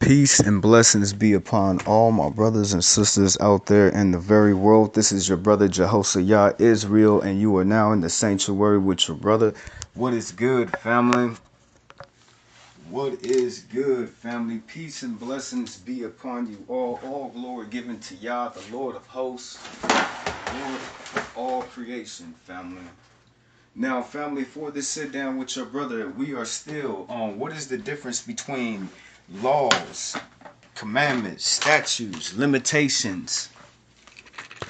Peace and blessings be upon all my brothers and sisters out there in the very world. This is your brother Jehoshaphat Israel, and you are now in the sanctuary with your brother. What is good, family? What is good, family? Peace and blessings be upon you all. All glory given to Yah, the Lord of hosts, Lord of all creation, family. Now, family, for this sit down with your brother, we are still on what is the difference between laws, commandments, statutes, limitations.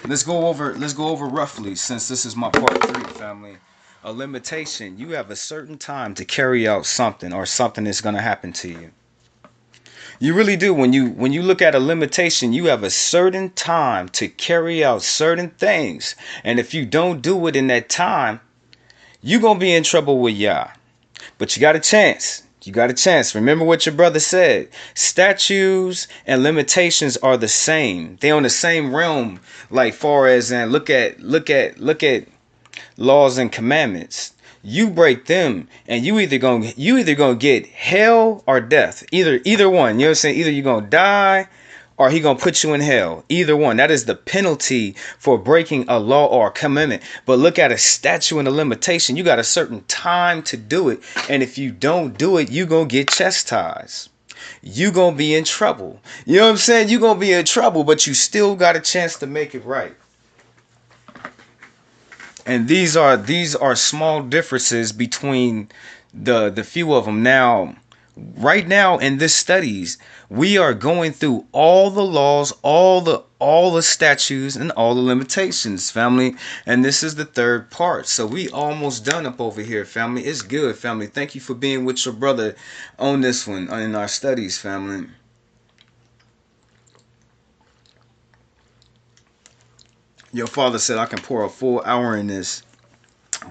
Let's go over roughly, since this is my part 3, family. A limitation: you have a certain time to carry out something, or something is going to happen to you. You really do. When you look at a limitation, you have a certain time to carry out certain things, and if you don't do it in that time, you're going to be in trouble with Yah. But you got a chance. You got a chance. Remember what your brother said. Statutes and limitations are the same. They on the same realm, like far as, and look at laws and commandments. You break them, and you either gonna get hell or death. Either one. You know what I'm saying? Either you're gonna die, or he gonna put you in hell. Either one. That is the penalty for breaking a law or a commandment. But look at a statute and a limitation. You got a certain time to do it, and if you don't do it, you gonna get chastised. You gonna be in trouble. You know what I'm saying? You gonna be in trouble, but you still got a chance to make it right. And these are small differences between the few of them. Now, right now in this studies, we are going through all the laws, all the statutes, and all the limitations, family. And this is the third part, so we almost done up over here, family. It's good, family. Thank you for being with your brother on this one in our studies, family. Your father said I can pour a full hour in this.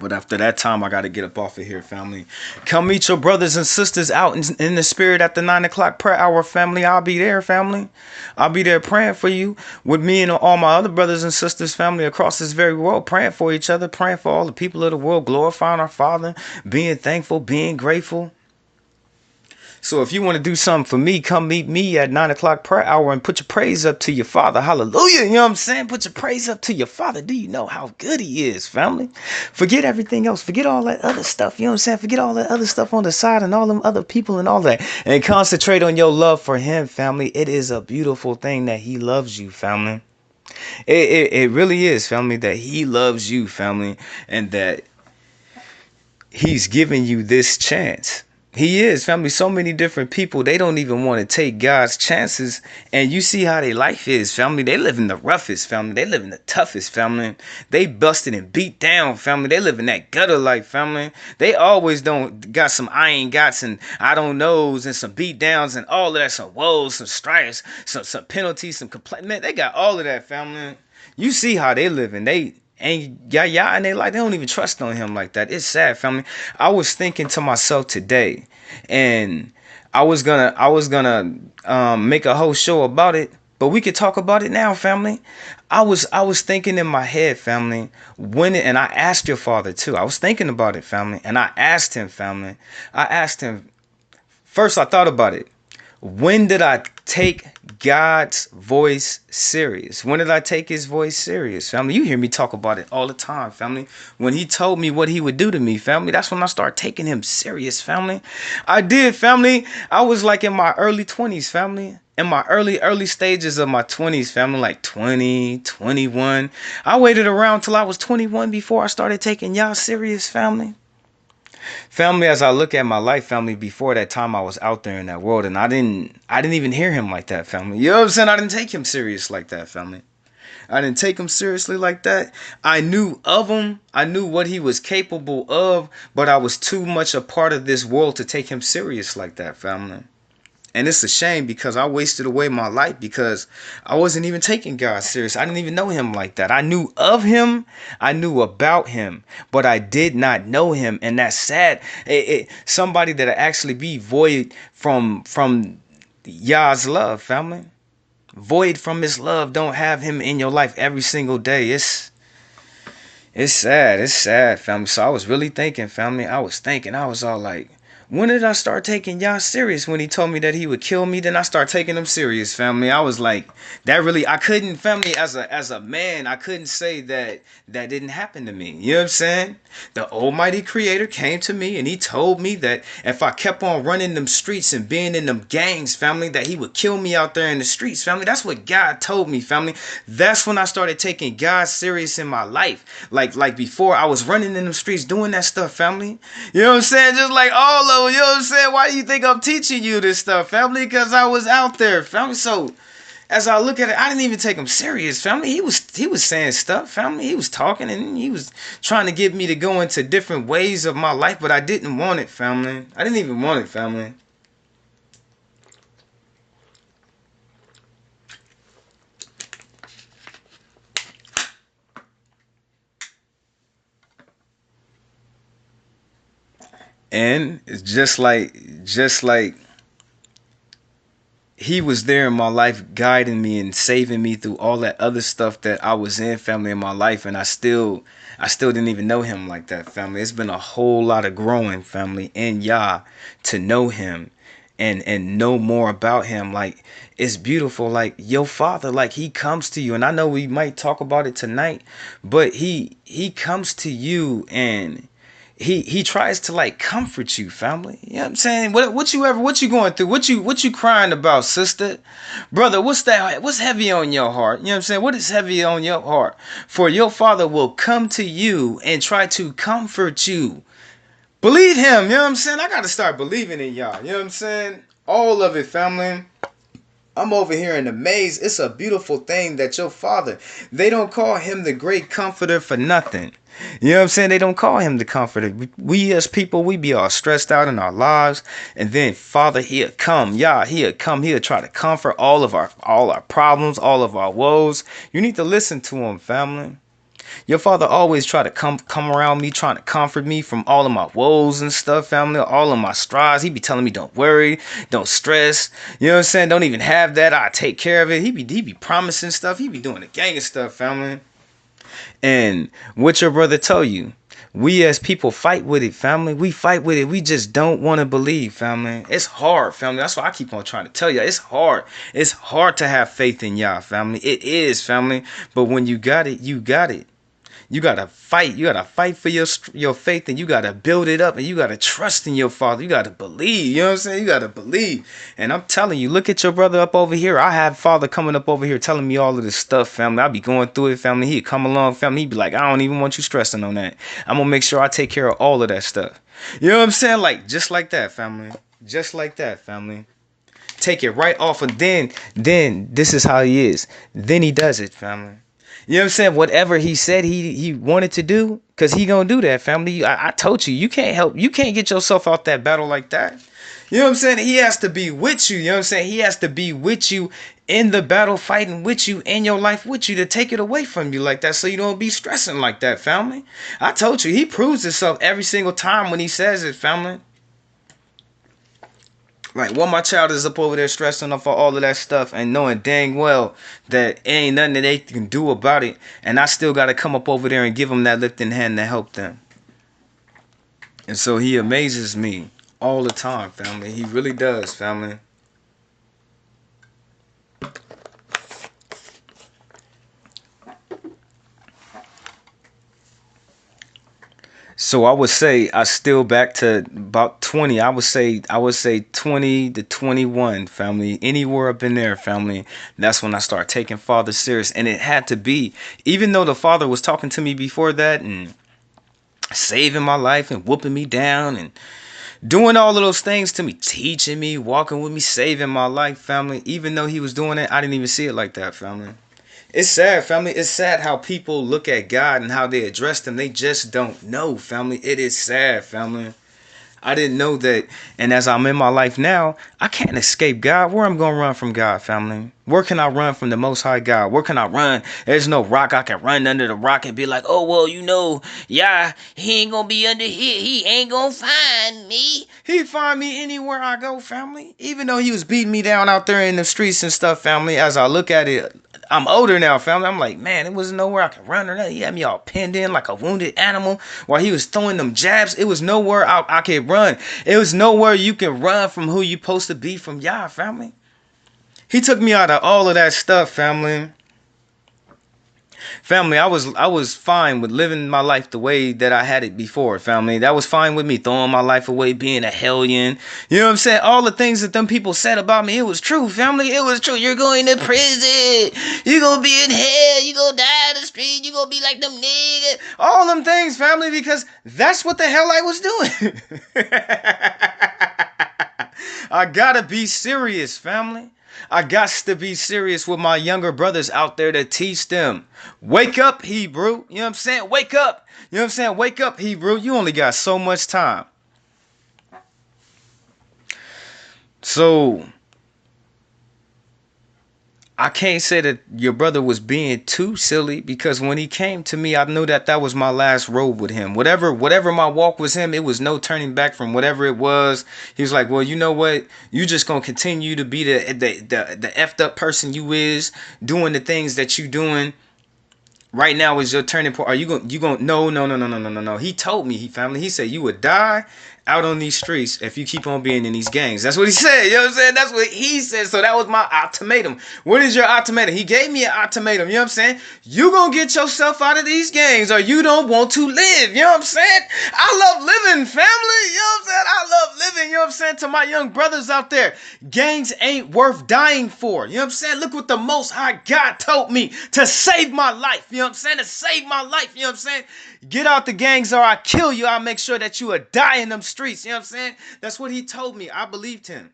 But after that time, I got to get up off of here, family. Come meet your brothers and sisters out in the spirit at the 9 o'clock prayer hour, family. I'll be there, family. I'll be there praying for you with me and all my other brothers and sisters, family, across this very world, praying for each other, praying for all the people of the world, glorifying our Father, being thankful, being grateful. So if you want to do something for me, come meet me at 9 o'clock prayer hour and put your praise up to your Father. Hallelujah. You know what I'm saying? Put your praise up to your Father. Do you know how good he is, family? Forget everything else. Forget all that other stuff. You know what I'm saying? Forget all that other stuff on the side and all them other people and all that. And concentrate on your love for him, family. It is a beautiful thing that he loves you, family. It really is, family, that he loves you, family, and that he's giving you this chance. He is, family. So many different people, they don't even want to take God's chances. And you see how their life is, family. They live in the roughest, family. They live in the toughest, family. They busted and beat down, family. They live in that gutter life, family. They always don't got some I ain't gots and I don't knows and some beat downs and all of that, some woes, some strikes, some penalties, some complaint. Man, they got all of that, family. You see how they living. They and yeah, and they don't even trust on him like that. It's sad, family. I was thinking to myself today, and I was gonna make a whole show about it, but we could talk about it now, family. I was thinking in my head, family, and I asked your father too. I was thinking about it, family, and I asked him, family. I asked him first. I thought about it. When did I take God's voice serious? When did I take his voice serious, family? You hear me talk about it all the time, family. When he told me what he would do to me, family, that's when I started taking him serious, family. I did, family. I was like in my early 20s, family. In my early stages of my 20s, family, like 20, 21. I waited around till I was 21 before I started taking y'all serious, family. Family, as I look at my life, family, before that time I was out there in that world, and I didn't even hear him like that, family. You know what I'm saying? I didn't take him serious like that, family. I didn't take him seriously like that. I knew of him. I knew what he was capable of, but I was too much a part of this world to take him serious like that, family. And it's a shame because I wasted away my life because I wasn't even taking God serious. I didn't even know him like that. I knew of him. I knew about him, but I did not know him. And that's sad. Somebody that actually be void from Yah's love, family. Void from his love. Don't have him in your life every single day. It's sad. It's sad, family. So I was really thinking, family. I was thinking. I was all like, When did I start taking y'all serious? When he told me that he would kill me, then I start taking him serious, family. I was like, that really, I couldn't, family, as a man, I couldn't say that that didn't happen to me. You know what I'm saying? The Almighty Creator came to me and he told me that if I kept on running them streets and being in them gangs, family, that he would kill me out there in the streets, family. That's what God told me, family. That's when I started taking God serious in my life. Like before, I was running in them streets doing that stuff, family. You know what I'm saying? Just like all of them, you know what I'm saying? Why do you think I'm teaching you this stuff, family? Because I was out there, family. So as I look at it, I didn't even take him serious, family. He was saying stuff, family. He was talking and he was trying to get me to go into different ways of my life, but I didn't want it, family. I didn't even want it, family. And it's just like he was there in my life guiding me and saving me through all that other stuff that I was in, family, in my life, and I still didn't even know him like that, family. It's been a whole lot of growing, family, in Yah, to know him and know more about him. Like, it's beautiful. Like, your father, like, he comes to you, and I know we might talk about it tonight, but he comes to you and he tries to like comfort you, family. You know what I'm saying? What you going through? What you crying about, sister? Brother, what's heavy on your heart? You know what I'm saying? What is heavy on your heart? For your father will come to you and try to comfort you. Believe him, you know what I'm saying? I gotta start believing in y'all. You know what I'm saying? All of it, family. I'm over here in the maze. It's a beautiful thing that your father, they don't call him the great comforter for nothing. You know what I'm saying? They don't call him the comforter. We as people, we be all stressed out in our lives. And then Father, he'll come. Yeah, he'll come. He'll try to comfort all our problems, all of our woes. You need to listen to him, family. Your father always try to come around me, trying to comfort me from all of my woes and stuff, family, all of my strides. He be telling me, don't worry, don't stress. You know what I'm saying? Don't even have that. I take care of it. He be promising stuff. He be doing a gang of stuff, family. And what your brother told you, we as people fight with it, family. We fight with it. We just don't want to believe, family. It's hard, family. That's why I keep on trying to tell you. It's hard. It's hard to have faith in y'all, family. It is, family. But when you got it, you got it. You gotta fight. You gotta fight for your faith, and you gotta build it up, and you gotta trust in your father. You gotta believe. You know what I'm saying? You gotta believe. And I'm telling you, look at your brother up over here. I have father coming up over here telling me all of this stuff, family. I be going through it, family. He'd come along, family. He'd be like, I don't even want you stressing on that. I'm gonna make sure I take care of all of that stuff. You know what I'm saying? Like, just like that, family. Just like that, family. Take it right off, and then this is how he is. Then he does it, family. You know what I'm saying? Whatever he said he wanted to do, because he gonna do that, family. I told you, you can't get yourself out that battle like that. You know what I'm saying? He has to be with you. You know what I'm saying? He has to be with you in the battle, fighting with you, in your life with you, to take it away from you like that, so you don't be stressing like that, family. I told you, he proves himself every single time when he says it, family. Like, when my child is up over there stressing off all of that stuff and knowing dang well that ain't nothing that they can do about it, and I still got to come up over there and give them that lifting hand to help them. And so he amazes me all the time, family. He really does, family. So I would say I still back to about 20. I would say 20 to 21, family. Anywhere up in there, family. That's when I start taking father serious. And it had to be, even though the father was talking to me before that and saving my life and whooping me down and doing all of those things to me, teaching me, walking with me, saving my life, family. Even though he was doing it, I didn't even see it like that, family. It's sad, family. It's sad how people look at God and how they address him. They just don't know, family. It is sad, family. I didn't know that. And as I'm in my life now, I can't escape God. Where I'm going to run from God, family? Where can I run from the Most High God? Where can I run? There's no rock I can run under the rock and be like, oh, well, yeah, he ain't going to be under here. He ain't going to find me. He find me anywhere I go, family. Even though he was beating me down out there in the streets and stuff, family, as I look at it I'm older now, family. I'm like, man, it wasn't nowhere I could run or nothing. He had me all pinned in like a wounded animal while he was throwing them jabs. It was nowhere I could run. It was nowhere you can run from who you supposed to be from y'all, family. He took me out of all of that stuff, family. Family, I was fine with living my life the way that I had it before, family. That was fine with me, throwing my life away, being a hellion. You know what I'm saying? All the things that them people said about me, it was true, family. It was true. You're going to prison. You're going to be in hell. You're going to die in the street. You're going to be like them niggas. All them things, family, because that's what the hell I was doing. I gotta be serious, family. I got to be serious with my younger brothers out there to teach them. Wake up, Hebrew. You know what I'm saying? Wake up. You know what I'm saying? Wake up, Hebrew. You only got so much time. So I can't say that your brother was being too silly, because when he came to me, I knew that that was my last road with him. Whatever my walk was him, it was no turning back from whatever it was. He was like, well, you know what? You just gonna continue to be the effed up person you is, doing the things that you doing. Right now is your turning point. Are you going no. He told me, he said you would die out on these streets if you keep on being in these gangs. That's what he said. You know what I'm saying? That's what he said. So that was my ultimatum. What is your ultimatum? He gave me an ultimatum. You know what I'm saying? You gonna get yourself out of these gangs or you don't want to live. You know what I'm saying? I love living, family. You know what I'm saying? I love living. You know what I'm saying? To my young brothers out there, gangs ain't worth dying for. You know what I'm saying? Look what the Most High God told me to save my life. You know what I'm saying? To save my life. You know what I'm saying? Get out the gangs or I kill you. I'll make sure that you will die in them streets. You know what I'm saying? That's what he told me. I believed him.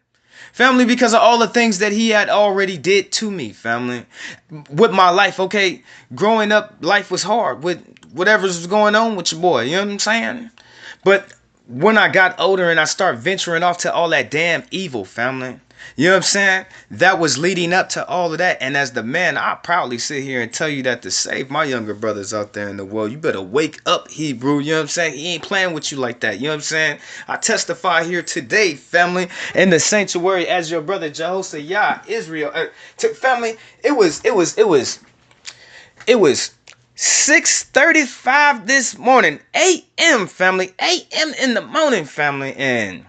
Family, because of all the things that he had already did to me, family. With my life, okay? Growing up, life was hard with whatever's going on with your boy. You know what I'm saying? But when I got older and I started venturing off to all that damn evil, family. You know what I'm saying? That was leading up to all of that. And as the man, I proudly sit here and tell you that to save my younger brothers out there in the world, you better wake up, Hebrew. You know what I'm saying? He ain't playing with you like that. You know what I'm saying? I testify here today, family, in the sanctuary as your brother Jehoshaphat, Israel. Family, it was 6:35 this morning, a.m. family, a.m. in the morning, family, and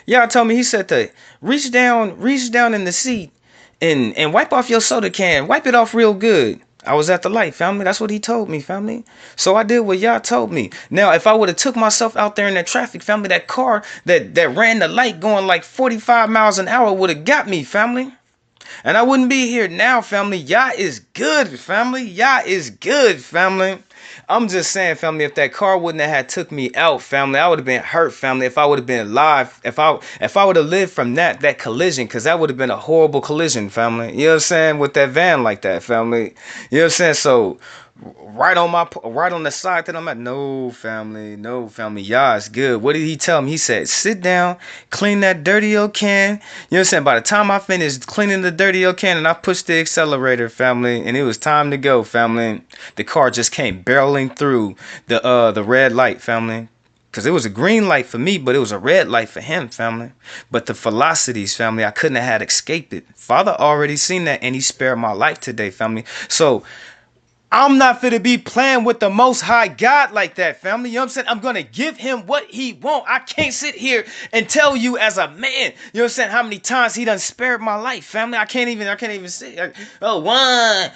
y'all told me, he said to reach down in the seat and wipe off your soda can. Wipe it off real good. I was at the light, family. That's what he told me, family. So I did what y'all told me. Now, if I would have took myself out there in that traffic, family, that car that ran the light going like 45 miles an hour would have got me, family. And I wouldn't be here now, family. Y'all is good, family. Y'all is good, family. I'm just saying, family, if that car wouldn't have had took me out, family, I would have been hurt, family. If I would have been alive, if I would have lived from that collision, because that would have been a horrible collision, family. You know what I'm saying? With that van like that, family. You know what I'm saying? So right on the side that I'm at, no, family, y'all is good. What did he tell me? He said, sit down, clean that dirty old can. You know what I'm saying? By the time I finished cleaning the dirty old can and I pushed the accelerator, family, and it was time to go, family, the car just came barreling through the red light, family. Because it was a green light for me, but it was a red light for him, family. But the velocities, family, I couldn't have had escaped it. Father already seen that, and he spared my life today, family. So I'm not finna be playing with the Most High God like that, family. You know what I'm saying? I'm gonna give him what he want. I can't sit here and tell you as a man, you know what I'm saying, how many times he done spared my life, family. I can't even say, oh, 1,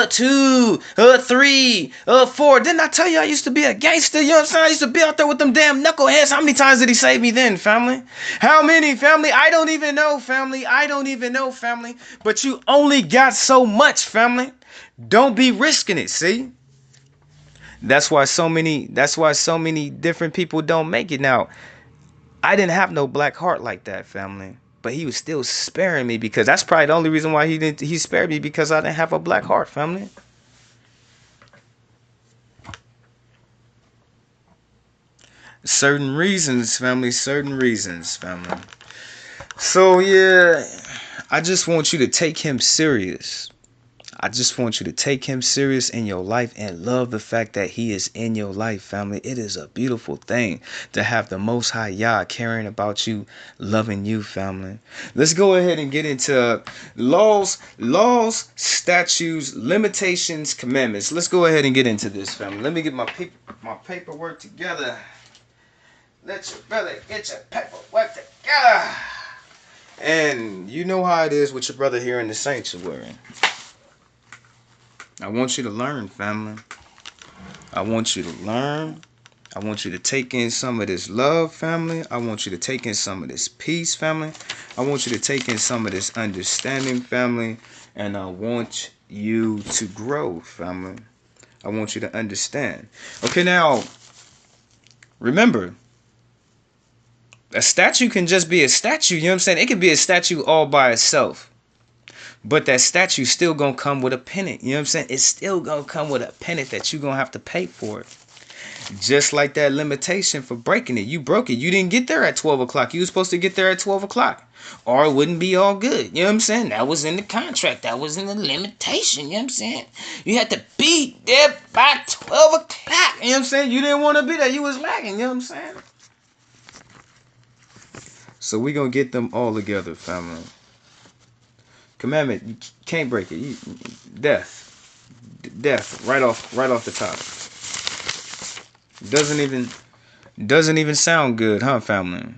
2, 3, 4. Didn't I tell you I used to be a gangster? You know what I'm saying? I used to be out there with them damn knuckleheads. How many times did he save me then, family? How many, family? I don't even know, family. But you only got so much, family. Don't be risking it, see? That's why so many different people don't make it. Now, I didn't have no black heart like that, family. But he was still sparing me, because that's probably the only reason why he spared me, because I didn't have a black heart, family. Certain reasons, family. So yeah, I just want you to take him serious. I just want you to take him serious in your life and love the fact that he is in your life, family. It is a beautiful thing to have the Most High Yah caring about you, loving you, family. Let's go ahead and get into laws, statutes, limitations, commandments. Let's go ahead and get into this, family. Let me get my paperwork together. Let your brother get your paperwork together. And you know how it is with your brother here in the sanctuary. I want you to learn, family. I want you to learn. I want you to take in some of this love, family. I want you to take in some of this peace, family. I want you to take in some of this understanding, family. And I want you to grow, family. I want you to understand. Okay, now, remember, a statue can just be a statue. You know what I'm saying? It could be a statue all by itself. But that statue still gonna come with a pennant. You know what I'm saying? It's still gonna come with a pennant that you gonna have to pay for it. Just like that limitation for breaking it. You broke it. You didn't get there at 12 o'clock. You were supposed to get there at 12 o'clock. Or it wouldn't be all good. You know what I'm saying? That was in the contract. That was in the limitation. You know what I'm saying? You had to be there by 12 o'clock. You know what I'm saying? You didn't want to be there. You was lagging. You know what I'm saying? So we gonna get them all together, family. Commandment, you can't break it. Death, right off the top. Doesn't even sound good, huh, family?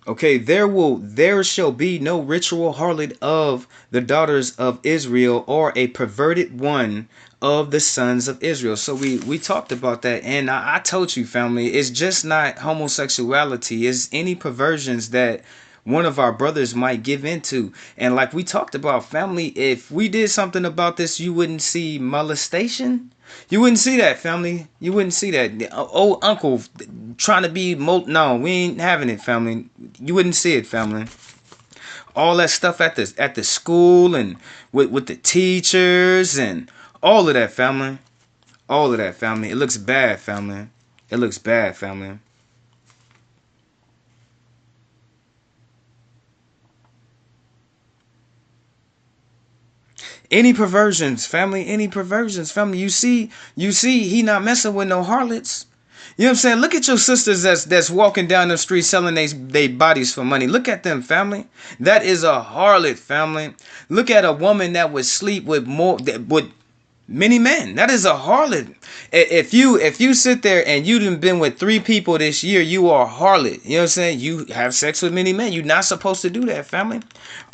Okay, there shall be no ritual harlot of the daughters of Israel, or a perverted one of the sons of Israel. So we talked about that, and I told you, family, it's just not homosexuality. It's any perversions that one of our brothers might give into. And like we talked about, family, if we did something about this, you wouldn't see molestation. You wouldn't see that, family. You wouldn't see that. Old uncle trying to be no, we ain't having it, family. You wouldn't see it, family. All that stuff at the school and with the teachers and all of that, family. All of that, family. It looks bad, family. It looks bad, family. Any perversions, family. Any perversions, family. You see, he not messing with no harlots. You know what I'm saying? Look at your sisters that's walking down the street selling they bodies for money. Look at them, family. That is a harlot, family. Look at a woman that would sleep with many men. That is a harlot. If you sit there and you done been with 3 people this year, you are a harlot. You know what I'm saying? You have sex with many men. You're not supposed to do that, family.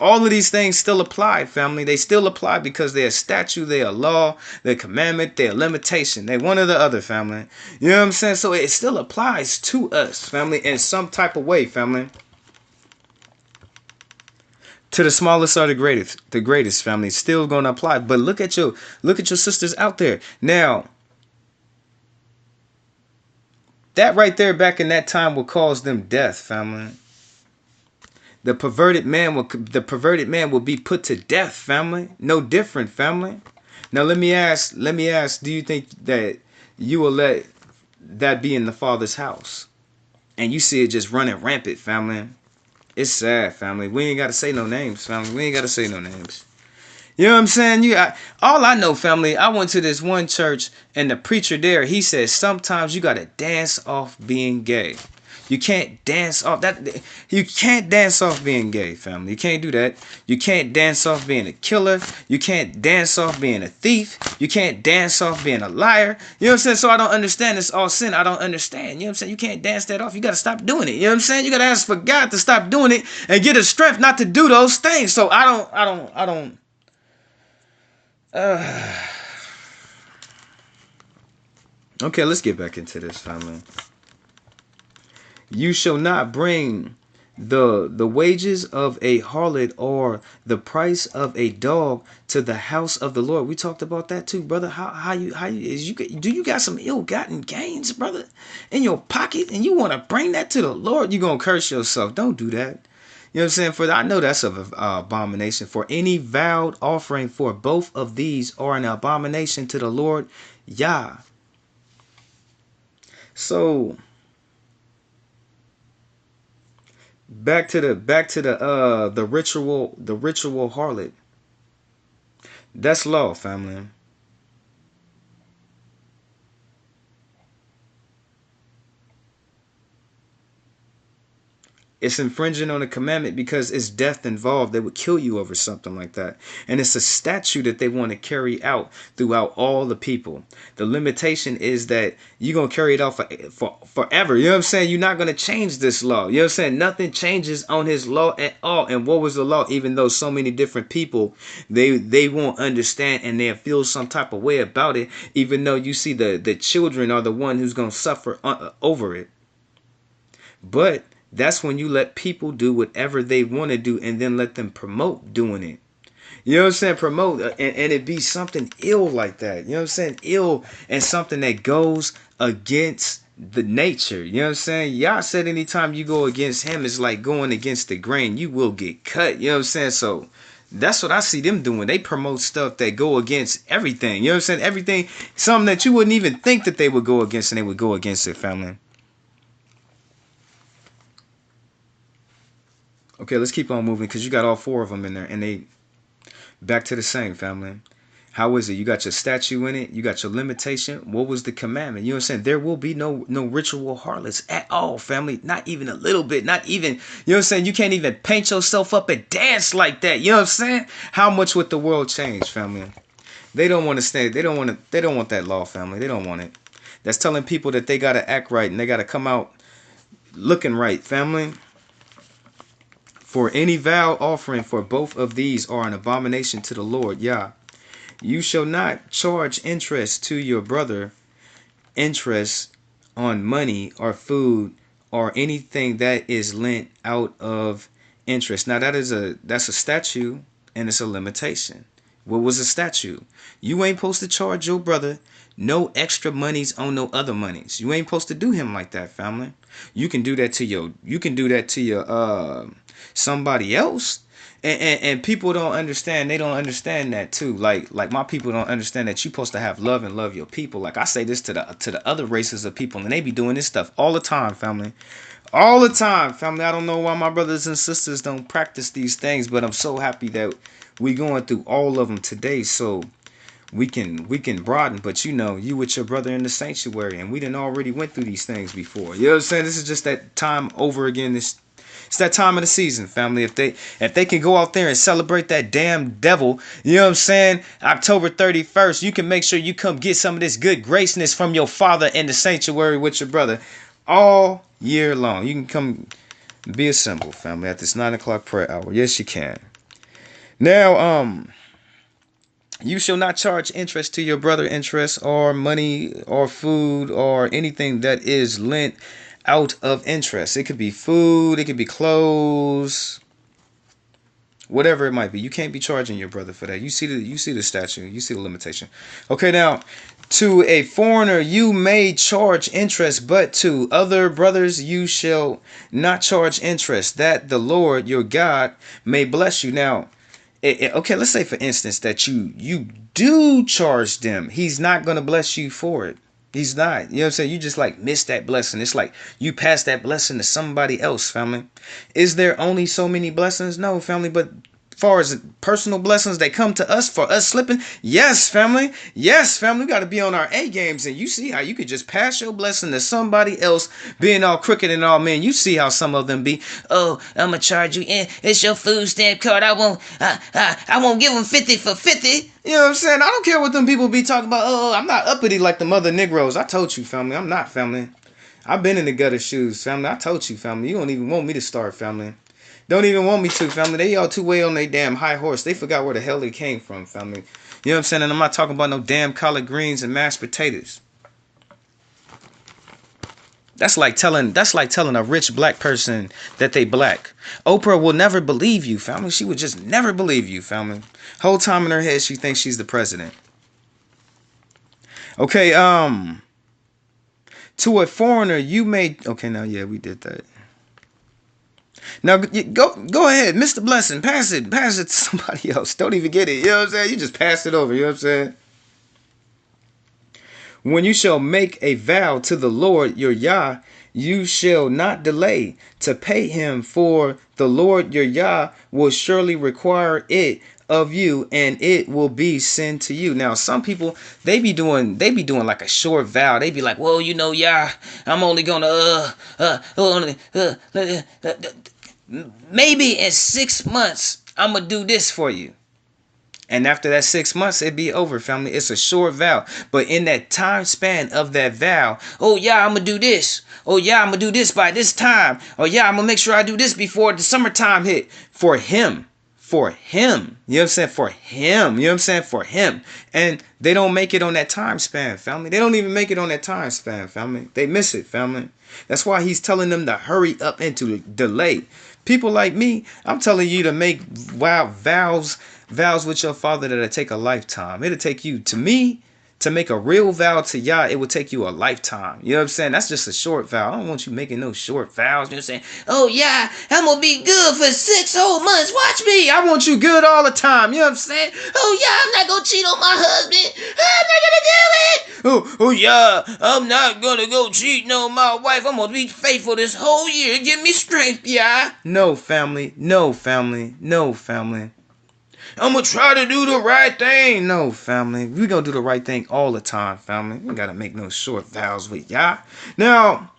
All of these things still apply, family. They still apply because they're a statute, they're a law, they're a commandment, they're a limitation. They're one or the other, family. You know what I'm saying? So it still applies to us, family, in some type of way, family. To the smallest or the greatest, family, still gonna apply. But look at your sisters out there now. That right there, back in that time, will cause them death, family. The perverted man will be put to death, family. No different, family. Now let me ask, do you think that you will let that be in the Father's house? And you see it just running rampant, family. It's sad, family. We ain't got to say no names, family. We ain't got to say no names. You know what I'm saying? All I know, family, I went to this one church, and the preacher there, he said, sometimes you got to dance off being gay. You can't dance off that. You can't dance off being gay, family. You can't do that. You can't dance off being a killer. You can't dance off being a thief. You can't dance off being a liar. You know what I'm saying? So I don't understand. It's all sin. I don't understand. You know what I'm saying? You can't dance that off. You got to stop doing it. You know what I'm saying? You got to ask for God to stop doing it and get the strength not to do those things. So I don't. Okay, let's get back into this, family. You shall not bring the wages of a harlot or the price of a dog to the house of the Lord. We talked about that too, brother. Do you got some ill-gotten gains, brother, in your pocket, and you want to bring that to the Lord? You gonna curse yourself. Don't do that. You know what I'm saying? For I know that's an abomination. For any vowed offering for both of these are an abomination to the Lord Yah. So the ritual harlot. That's law, family. It's infringing on a commandment because it's death involved. They would kill you over something like that. And it's a statute that they want to carry out throughout all the people. The limitation is that you're going to carry it out for forever. You know what I'm saying? You're not going to change this law. You know what I'm saying? Nothing changes on his law at all. And what was the law? Even though so many different people, they won't understand and they'll feel some type of way about it. Even though you see the children are the one who's going to suffer over it. But that's when you let people do whatever they want to do and then let them promote doing it. You know what I'm saying? Promote and it be something ill like that. You know what I'm saying? Ill and something that goes against the nature. You know what I'm saying? Y'all said anytime you go against him, it's like going against the grain. You will get cut. You know what I'm saying? So that's what I see them doing. They promote stuff that go against everything. You know what I'm saying? Everything, something that you wouldn't even think that they would go against, and they would go against it, family. Okay, let's keep on moving because you got all four of them in there, and they back to the same, family. How is it? You got your statue in it. You got your limitation. What was the commandment? You know what I'm saying? There will be no ritual harlots at all, family. Not even a little bit. Not even, you know what I'm saying? You can't even paint yourself up and dance like that. You know what I'm saying? How much would the world change, family? They don't want to stay. They don't want to. They don't want that law, family. They don't want it. That's telling people that they got to act right and they got to come out looking right, family. For any vow offering for both of these are an abomination to the Lord. Yah. You shall not charge interest to your brother, interest on money or food or anything that is lent out of interest. Now that's a statute and it's a limitation. What was a statute? You ain't supposed to charge your brother no extra monies on no other monies. You ain't supposed to do him like that, family. You can do that to your somebody else. And people don't understand. They don't understand that too. Like my people don't understand that you're supposed to have love and love your people. Like I say this to the other races of people, and they be doing this stuff all the time, family. All the time, family. I don't know why my brothers and sisters don't practice these things, but I'm so happy that we going through all of them today, so we can broaden. But you with your brother in the sanctuary, and we done already went through these things before. You know what I'm saying? This is just that time over again. It's that time of the season, family. If they can go out there and celebrate that damn devil, you know what I'm saying? October 31st, you can make sure you come get some of this good graceness from your father in the sanctuary with your brother all year long. You can come be assembled, family, at this 9 o'clock prayer hour. Yes, you can. Now, you shall not charge interest to your brother, interest or money or food or anything that is lent out of interest. It could be food, it could be clothes, whatever it might be. You can't be charging your brother for that. You see the statute, you see the limitation. Okay, now to a foreigner you may charge interest, but to other brothers you shall not charge interest, that the Lord your God may bless you. Now, okay, let's say for instance that you do charge them. He's not going to bless you for it. He's not. You know what I'm saying? You just like miss that blessing. It's like you pass that blessing to somebody else, family. Is there only so many blessings? No, family, but far as personal blessings that come to us for us slipping, yes, family. Yes, family. We got to be on our A games, and you see how you could just pass your blessing to somebody else, being all crooked and all, man. You see how some of them be. Oh, I'm gonna charge you in. It's your food stamp card. I won't give them 50 for 50. You know what I'm saying? I don't care what them people be talking about. Oh, I'm not uppity like the mother Negroes. I told you, family. I'm not, family. I've been in the gutter shoes, family. I told you, family. You don't even want me to start, family. Don't even want me to, family. They all too way on their damn high horse. They forgot where the hell they came from, family. You know what I'm saying? And I'm not talking about no damn collard greens and mashed potatoes. That's like telling a rich black person that they black. Oprah will never believe you, family. She would just never believe you, family. Whole time in her head she thinks she's the president. Okay, to a foreigner you may. Okay, now yeah, we did that. Now go ahead, Mr. Blessing, pass it to somebody else. Don't even get it. You know what I'm saying? You just pass it over. You know what I'm saying? When you shall make a vow to the Lord your Yah, you shall not delay to pay him, for the Lord your Yah will surely require it of you, and it will be sin to you. Now, some people they be doing like a short vow. They be like, well, Yah, I'm only gonna maybe in 6 months I'm gonna do this for you. And after that 6 months, it be over, family. It's a short vow. But in that time span of that vow, oh, yeah, I'm going to do this. Oh, yeah, I'm going to do this by this time. Oh, yeah, I'm going to make sure I do this before the summertime hit. For him. For him. You know what I'm saying? For him. You know what I'm saying? For him. And they don't make it on that time span, family. They don't even make it on that time span, family. They miss it, family. That's why he's telling them to hurry up and to delay. People like me, I'm telling you to make vows with your father that'll take a lifetime. It'll take you, to me, to make a real vow to Yah, it would take you a lifetime. You know what I'm saying? That's just a short vow. I don't want you making no short vows. You know what I'm saying? Oh, yeah, I'm going to be good for 6 whole months. Watch me. I want you good all the time. You know what I'm saying? Oh, yeah, I'm not going to cheat on my husband. I'm not going to do it. Oh, yeah, I'm not going to go cheating on my wife. I'm going to be faithful this whole year. Give me strength, yeah. No, family. No, family. No, family. I'm going to try to do the right thing. No, family. We going to do the right thing all the time, family. We got to make no short vows with Yah. Now,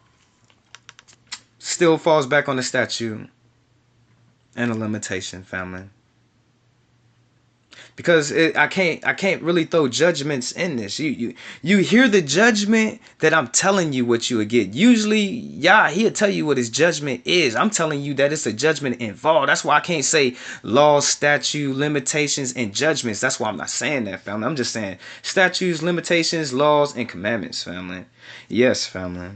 still falls back on the statute and a limitation, family. Because I can't really throw judgments in this. You hear the judgment that I'm telling you what you would get. Usually, Yah, he'll tell you what his judgment is. I'm telling you that it's a judgment involved. That's why I can't say laws, statute, limitations, and judgments. That's why I'm not saying that, family. I'm just saying statutes, limitations, laws, and commandments, family. Yes, family.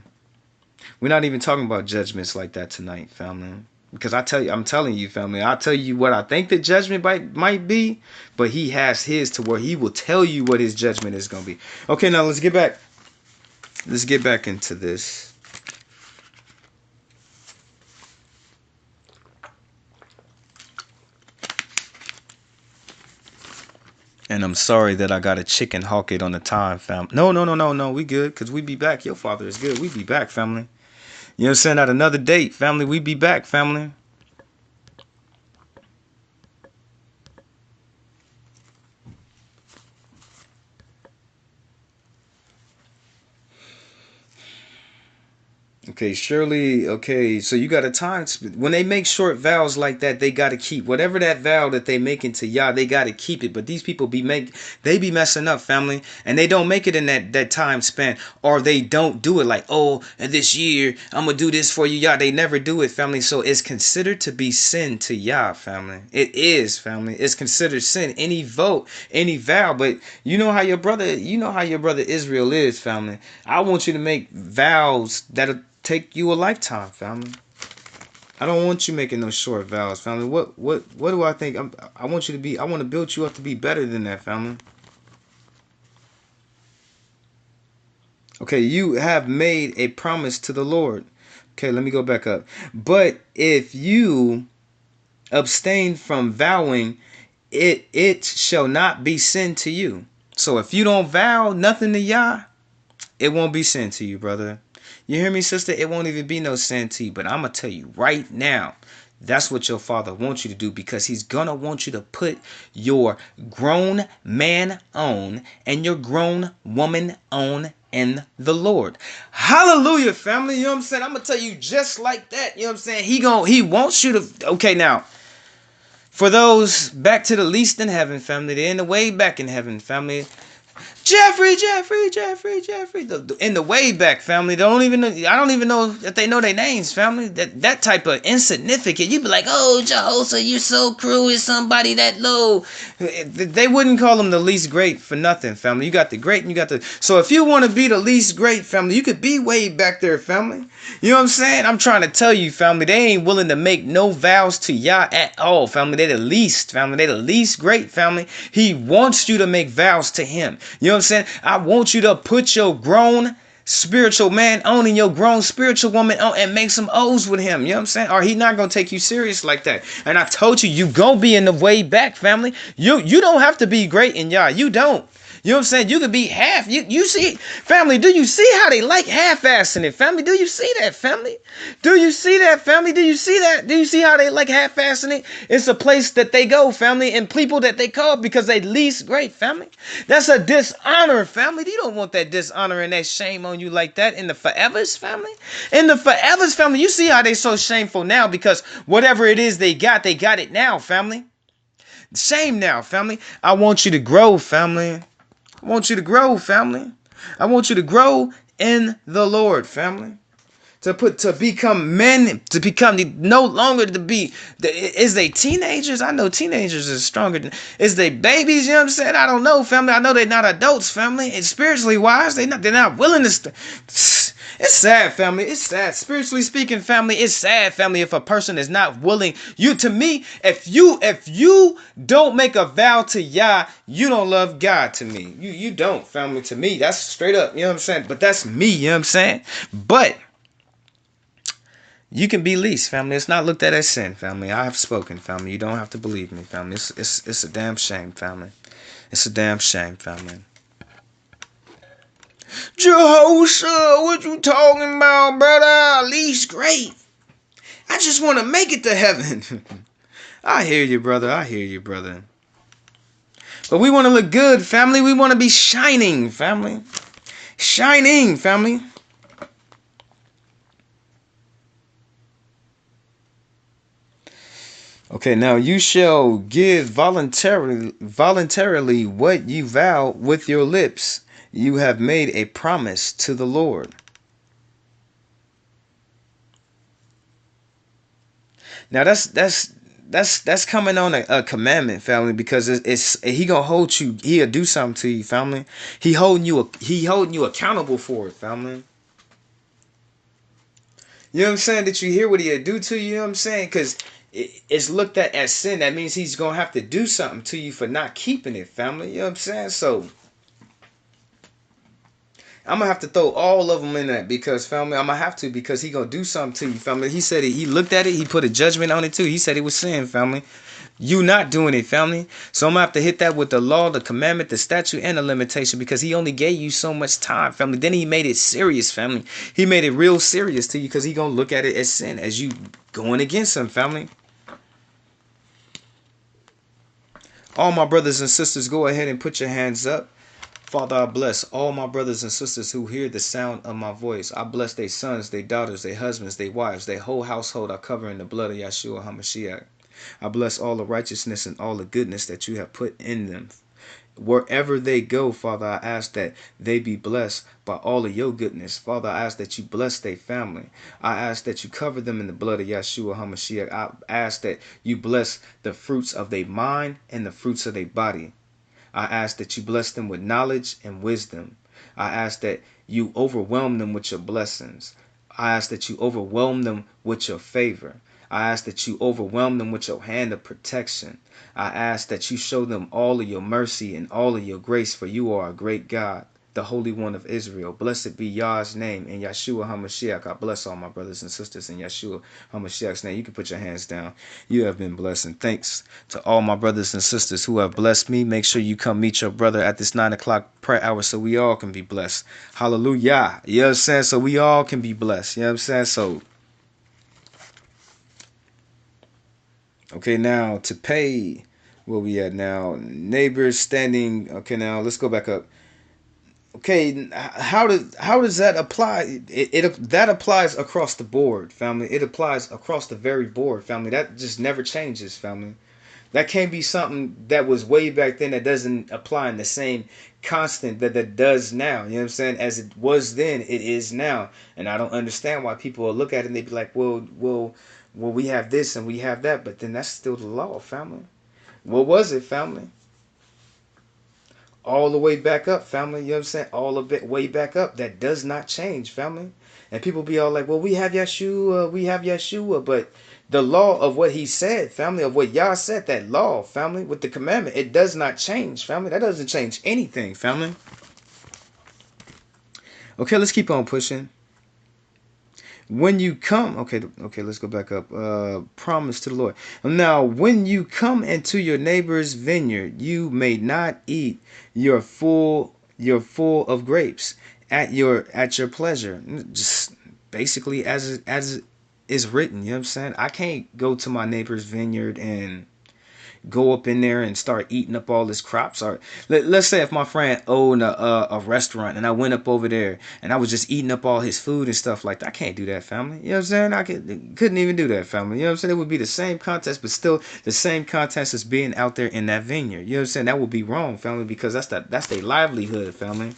We're not even talking about judgments like that tonight, family. Because I'm telling you, family, I'll tell you what I think the judgment might be, but he has his to where he will tell you what his judgment is going to be. Okay, now let's get back. Let's get back into this. And I'm sorry that I got a chicken hawk it on the time, fam. No. We good, because we be back. Your father is good. We be back, family. You know what I'm saying? At another date, family. We be back, family. Okay, surely, okay, so you got a time. When they make short vows like that, they got to keep whatever that vow that they make into Yah, they got to keep it. But these people be messing up, family, and they don't make it in that time span, or they don't do it like, oh, and this year I'm gonna do this for you, Yah. They never do it, family. So it's considered to be sin to Yah, family. It is, family. It's considered sin. Any vow, but you know how your brother Israel is, family. I want you to make vows that'll take you a lifetime, family. I don't want you making no short vows, family. What do I think? I want you to be. I want to build you up to be better than that, family. Okay, you have made a promise to the Lord. Okay, let me go back up. But if you abstain from vowing, it shall not be sin to you. So if you don't vow nothing to Yah, it won't be sin to you, brother. You hear me, sister? It won't even be no sin to you. But I'm going to tell you right now, that's what your father wants you to do, because he's going to want you to put your grown man on and your grown woman on in the Lord. Hallelujah, family. You know what I'm saying? I'm going to tell you just like that. You know what I'm saying? He wants you to. Okay, now, for those back to the least in heaven, family, they're in the way back in heaven, family. Jeffrey. In the way back, family. I don't even know if they know their names, family. That type of insignificant. You'd be like, oh, Jehoshaphat, you're so cruel. Is somebody that low? They wouldn't call them the least great for nothing, family. You got the great and you got the. So if you want to be the least great, family, you could be way back there, family. You know what I'm saying? I'm trying to tell you, family, they ain't willing to make no vows to Yah at all, family. They the least, family. They the least great, family. He wants you to make vows to him. You know what I'm saying? I want you to put your grown spiritual man on and your grown spiritual woman on and make some O's with him. You know what I'm saying? Or he not going to take you serious like that. And I told you, you going to be in the way back, family. You don't have to be great in Yah. You don't. You know what I'm saying? You could be half. You see, family, do you see how they like half-assing it, family? Do you see that, family? Do you see that, family? Do you see that? Do you see how they like half-assing it? It's a place that they go, family, and people that they call because they least great, family. That's a dishonor, family. You don't want that dishonor and that shame on you like that in the forevers, family. In the forevers, family, you see how they so shameful now because whatever it is they got it now, family. Shame now, family. I want you to grow, family. I want you to grow, family. I want you to grow in the Lord, family. To become men, to become no longer to be. Is they teenagers? I know teenagers is stronger than. Is they babies? You know what I'm saying? I don't know, family. I know they're not adults, family. And spiritually wise, they're not willing to. It's sad, family. It's sad. Spiritually speaking, family, it's sad, family, if a person is not willing. To me, if you don't make a vow to Yah, you don't love God to me. You don't, family. To me, that's straight up. You know what I'm saying? But that's me, you know what I'm saying? But you can be least, family. It's not looked at as sin, family. I have spoken, family. You don't have to believe me, family. It's a damn shame, family. It's a damn shame, family. Jehoshua, what you talking about, brother? Least great. I just want to make it to heaven. I hear you, brother. I hear you, brother. But we want to look good, family. We want to be shining, family. Shining, family. Okay, now you shall give voluntarily what you vow with your lips. You have made a promise to the Lord. Now that's coming on a commandment, family, because it's he gonna hold you. He'll do something to you, family. He holding you accountable for it, family. You know what I'm saying? That you hear what he'll do to you. You know what I'm saying? Because it's looked at as sin. That means he's gonna have to do something to you for not keeping it, family. You know what I'm saying? So I'm gonna have to throw all of them in that because, family, I'm gonna have to because he gonna do something to you, family. He said it. He looked at it. He put a judgment on it too. He said it was sin, family. You not doing it, family. So I'm gonna have to hit that with the law, the commandment, the statute, and the limitation because he only gave you so much time, family. Then he made it serious, family. He made it real serious to you because he gonna look at it as sin, as you going against him, family. All my brothers and sisters, go ahead and put your hands up. Father, I bless all my brothers and sisters who hear the sound of my voice. I bless their sons, their daughters, their husbands, their wives, their whole household. I cover in the blood of Yeshua HaMashiach. I bless all the righteousness and all the goodness that you have put in them. Wherever they go, Father, I ask that they be blessed by all of your goodness. Father, I ask that you bless their family. I ask that you cover them in the blood of Yeshua HaMashiach. I ask that you bless the fruits of their mind and the fruits of their body. I ask that you bless them with knowledge and wisdom. I ask that you overwhelm them with your blessings. I ask that you overwhelm them with your favor. I ask that you overwhelm them with your hand of protection. I ask that you show them all of your mercy and all of your grace, for you are a great God, the Holy One of Israel. Blessed be Yah's name in Yeshua HaMashiach. I bless all my brothers and sisters in Yeshua HaMashiach's name. You can put your hands down. You have been blessed. And thanks to all my brothers and sisters who have blessed me. Make sure you come meet your brother at this 9 o'clock prayer hour so we all can be blessed. Hallelujah. You know what I'm saying? So we all can be blessed. You know what I'm saying? So, okay, now to pay, where we at now? Neighbors standing. Okay, now let's go back up. Okay, how does that apply? That applies across the board, family. It applies across the very board, family. That just never changes, family. That can't be something that was way back then that doesn't apply in the same constant that does now. You know what I'm saying? As it was then, it is now. And I don't understand why people will look at it and they be like, well, we have this and we have that, but then that's still the law, family. What was it, family? All the way back up, family. You know what I'm saying? All of it way back up. That does not change, family. And people be all like, well, we have Yeshua, but the law of what he said, family, of what Yah said, that law, family, with the commandment, it does not change, family. That doesn't change anything, family. Okay, let's keep on pushing. When you come, okay, let's go back up. Promise to the Lord. Now, when you come into your neighbor's vineyard, you may not eat your full of grapes at your pleasure. Just basically as is written. You know what I'm saying? I can't go to my neighbor's vineyard and go up in there and start eating up all his crops. Or let's say if my friend owned a restaurant and I went up over there and I was just eating up all his food and stuff like that. I can't do that, family. You know what I'm saying? Couldn't even do that, family. You know what I'm saying? It would be the same contest, but still the same contest as being out there in that vineyard. You know what I'm saying? That would be wrong, family, because that's their livelihood, family.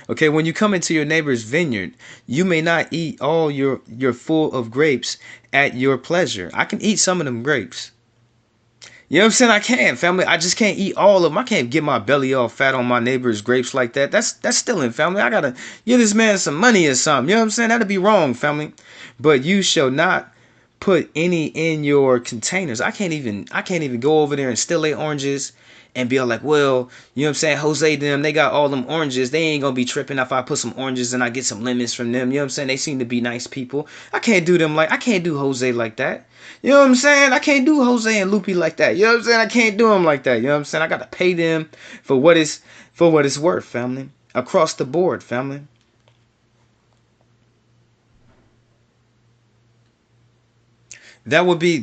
Okay, when you come into your neighbor's vineyard, you may not eat all your full of grapes at your pleasure. I can eat some of them grapes. You know what I'm saying? I can't, family. I just can't eat all of them. I can't get my belly all fat on my neighbor's grapes like that. That's stealing, family. I gotta give this man some money or something. You know what I'm saying? That'd be wrong, family. But you shall not put any in your containers. I can't even go over there and steal their oranges and be all like, well, you know what I'm saying? Jose them, they got all them oranges. They ain't gonna be tripping if I put some oranges and I get some lemons from them. You know what I'm saying? They seem to be nice people. I can't do Jose like that. You know what I'm saying? I can't do Jose and Lupe like that. You know what I'm saying? I can't do them like that. You know what I'm saying? I gotta pay them for what it's worth, family. Across the board, family. That would be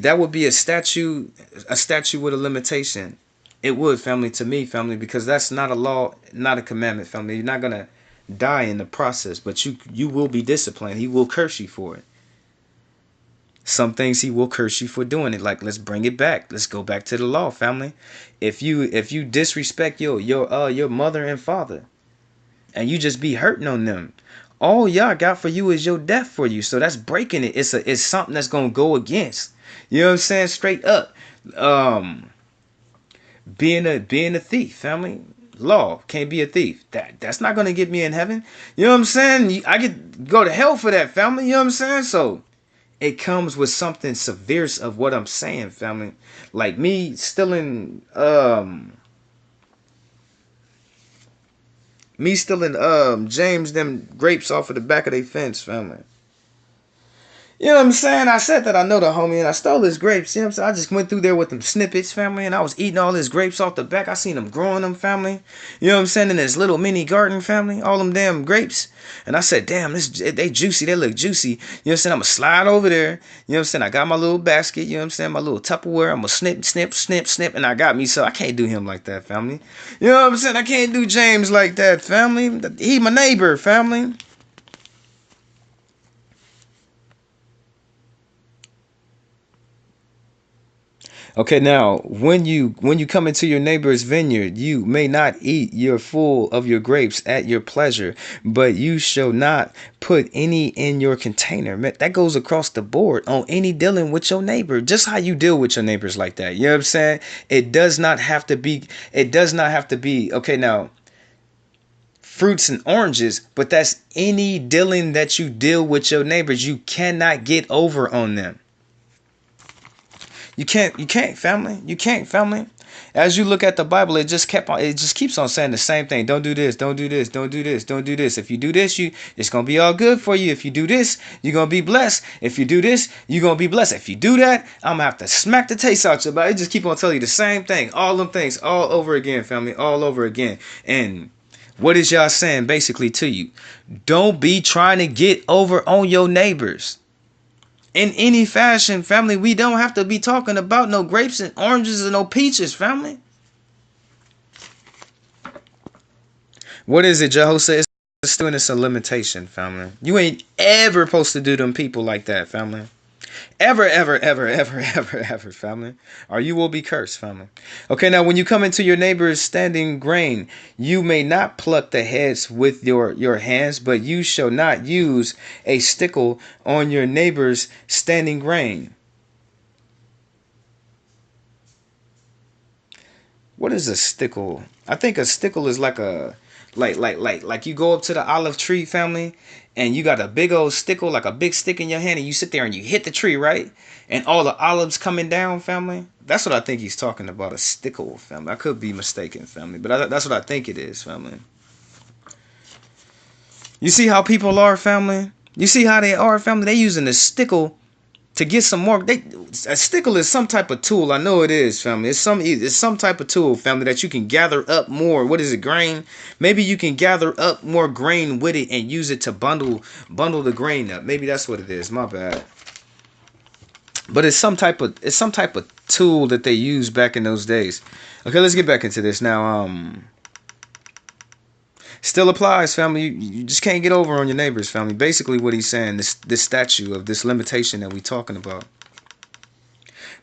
a statue with a limitation. It would, family, to me, family, because that's not a law, not a commandment, family. You're not gonna die in the process, but you will be disciplined. He will curse you for it. Some things he will curse you for doing it. Like, let's bring it back. Let's go back to the law, family. If you disrespect your mother and father, and you just be hurting on them, all y'all got for you is your death for you. So that's breaking it. It's something that's gonna go against. You know what I'm saying? Straight up. Um, being a thief, family. Law can't be a thief. That's not gonna get me in heaven. You know what I'm saying? I could go to hell for that, family. You know what I'm saying? So it comes with something severe of what I'm saying, family. Like me stealing James them grapes off of the back of their fence, family. You know what I'm saying? I said that I know the homie and I stole his grapes. You know what I'm saying? I just went through there with them snippets, family, and I was eating all his grapes off the back. I seen them growing them, family. You know what I'm saying? In this little mini garden, family. All them damn grapes. And I said, damn, they juicy. They look juicy. You know what I'm saying? I'm going to slide over there. You know what I'm saying? I got my little basket. You know what I'm saying? My little Tupperware. I'm going to snip, snip, snip, snip. And I got me. So I can't do him like that, family. You know what I'm saying? I can't do James like that, family. He my neighbor, family. Okay, now when you come into your neighbor's vineyard, you may not eat your full of your grapes at your pleasure, but you shall not put any in your container. Man, that goes across the board on any dealing with your neighbor. Just how you deal with your neighbors like that. You know what I'm saying? It does not have to be. It does not have to be. Okay, now fruits and oranges, but that's any dealing that you deal with your neighbors. You cannot get over on them. You can't, family. You can't, family. As you look at the Bible, it just keeps on saying the same thing. Don't do this, don't do this, don't do this, don't do this. If you do this, it's gonna be all good for you. If you do this, you're gonna be blessed. If you do this, you're gonna be blessed. If you do that, I'm gonna have to smack the taste out you. But it just keep on telling you the same thing, all them things, all over again, family, all over again. And what is y'all saying basically to you? Don't be trying to get over on your neighbors in any fashion, family. We don't have to be talking about no grapes and oranges and no peaches, family. What is it, Jeho says? Doing this a limitation, family. You ain't ever supposed to do them people like that, family. Ever, ever, ever, ever, ever, ever, family. Or you will be cursed, family. Okay, now when you come into your neighbor's standing grain, you may not pluck the heads with your hands, but you shall not use a stickle on your neighbor's standing grain. What is a stickle? I think a stickle is like a like you go up to the olive tree, family, and you got a big old stickle, like a big stick in your hand, and you sit there and you hit the tree, right? And all the olives coming down, family. That's what I think he's talking about, a stickle, family. I could be mistaken, family, but that's what I think it is, family. You see how people are, family? You see how they are, family? They using a stickle to get some more. A stickle is some type of tool. I know it is, family. It's some type of tool, family, that you can gather up more. What is it, grain? Maybe you can gather up more grain with it and use it to bundle the grain up. Maybe that's what it is. My bad. But it's some type of tool that they used back in those days. Okay, let's get back into this now. Still applies, family. You just can't get over on your neighbors, family. Basically, what he's saying, this statue of this limitation that we talking about.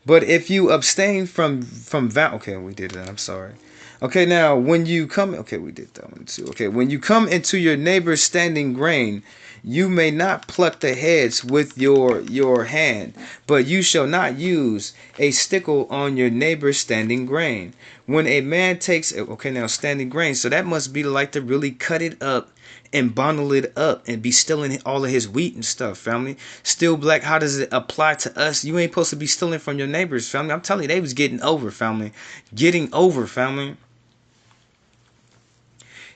But if you abstain from okay, we did that. I'm sorry. Okay, now when you come, okay, we did that one too. Okay, when you come into your neighbor's standing grain, you may not pluck the heads with your hand, but you shall not use a stickle on your neighbor's standing grain. When a man takes, okay, now standing grain, so that must be like to really cut it up and bundle it up and be stealing all of his wheat and stuff, family. Still black, how does it apply to us? You ain't supposed to be stealing from your neighbors, family. I'm telling you, they was getting over, family. Getting over, family.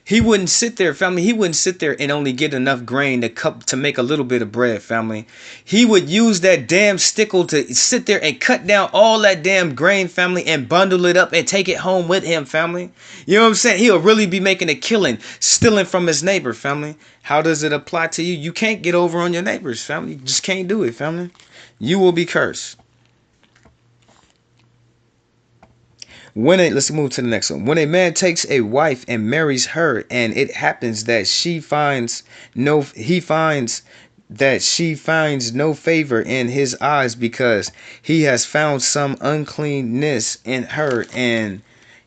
He wouldn't sit there, family. He wouldn't sit there and only get enough grain to make a little bit of bread, family. He would use that damn stickle to sit there and cut down all that damn grain, family, and bundle it up and take it home with him, family. You know what I'm saying? He'll really be making a killing, stealing from his neighbor, family. How does it apply to you? You can't get over on your neighbors, family. You just can't do it, family. You will be cursed. Let's move to the next one. When a man takes a wife and marries her, and it happens that he finds that she finds no favor in his eyes because he has found some uncleanness in her, and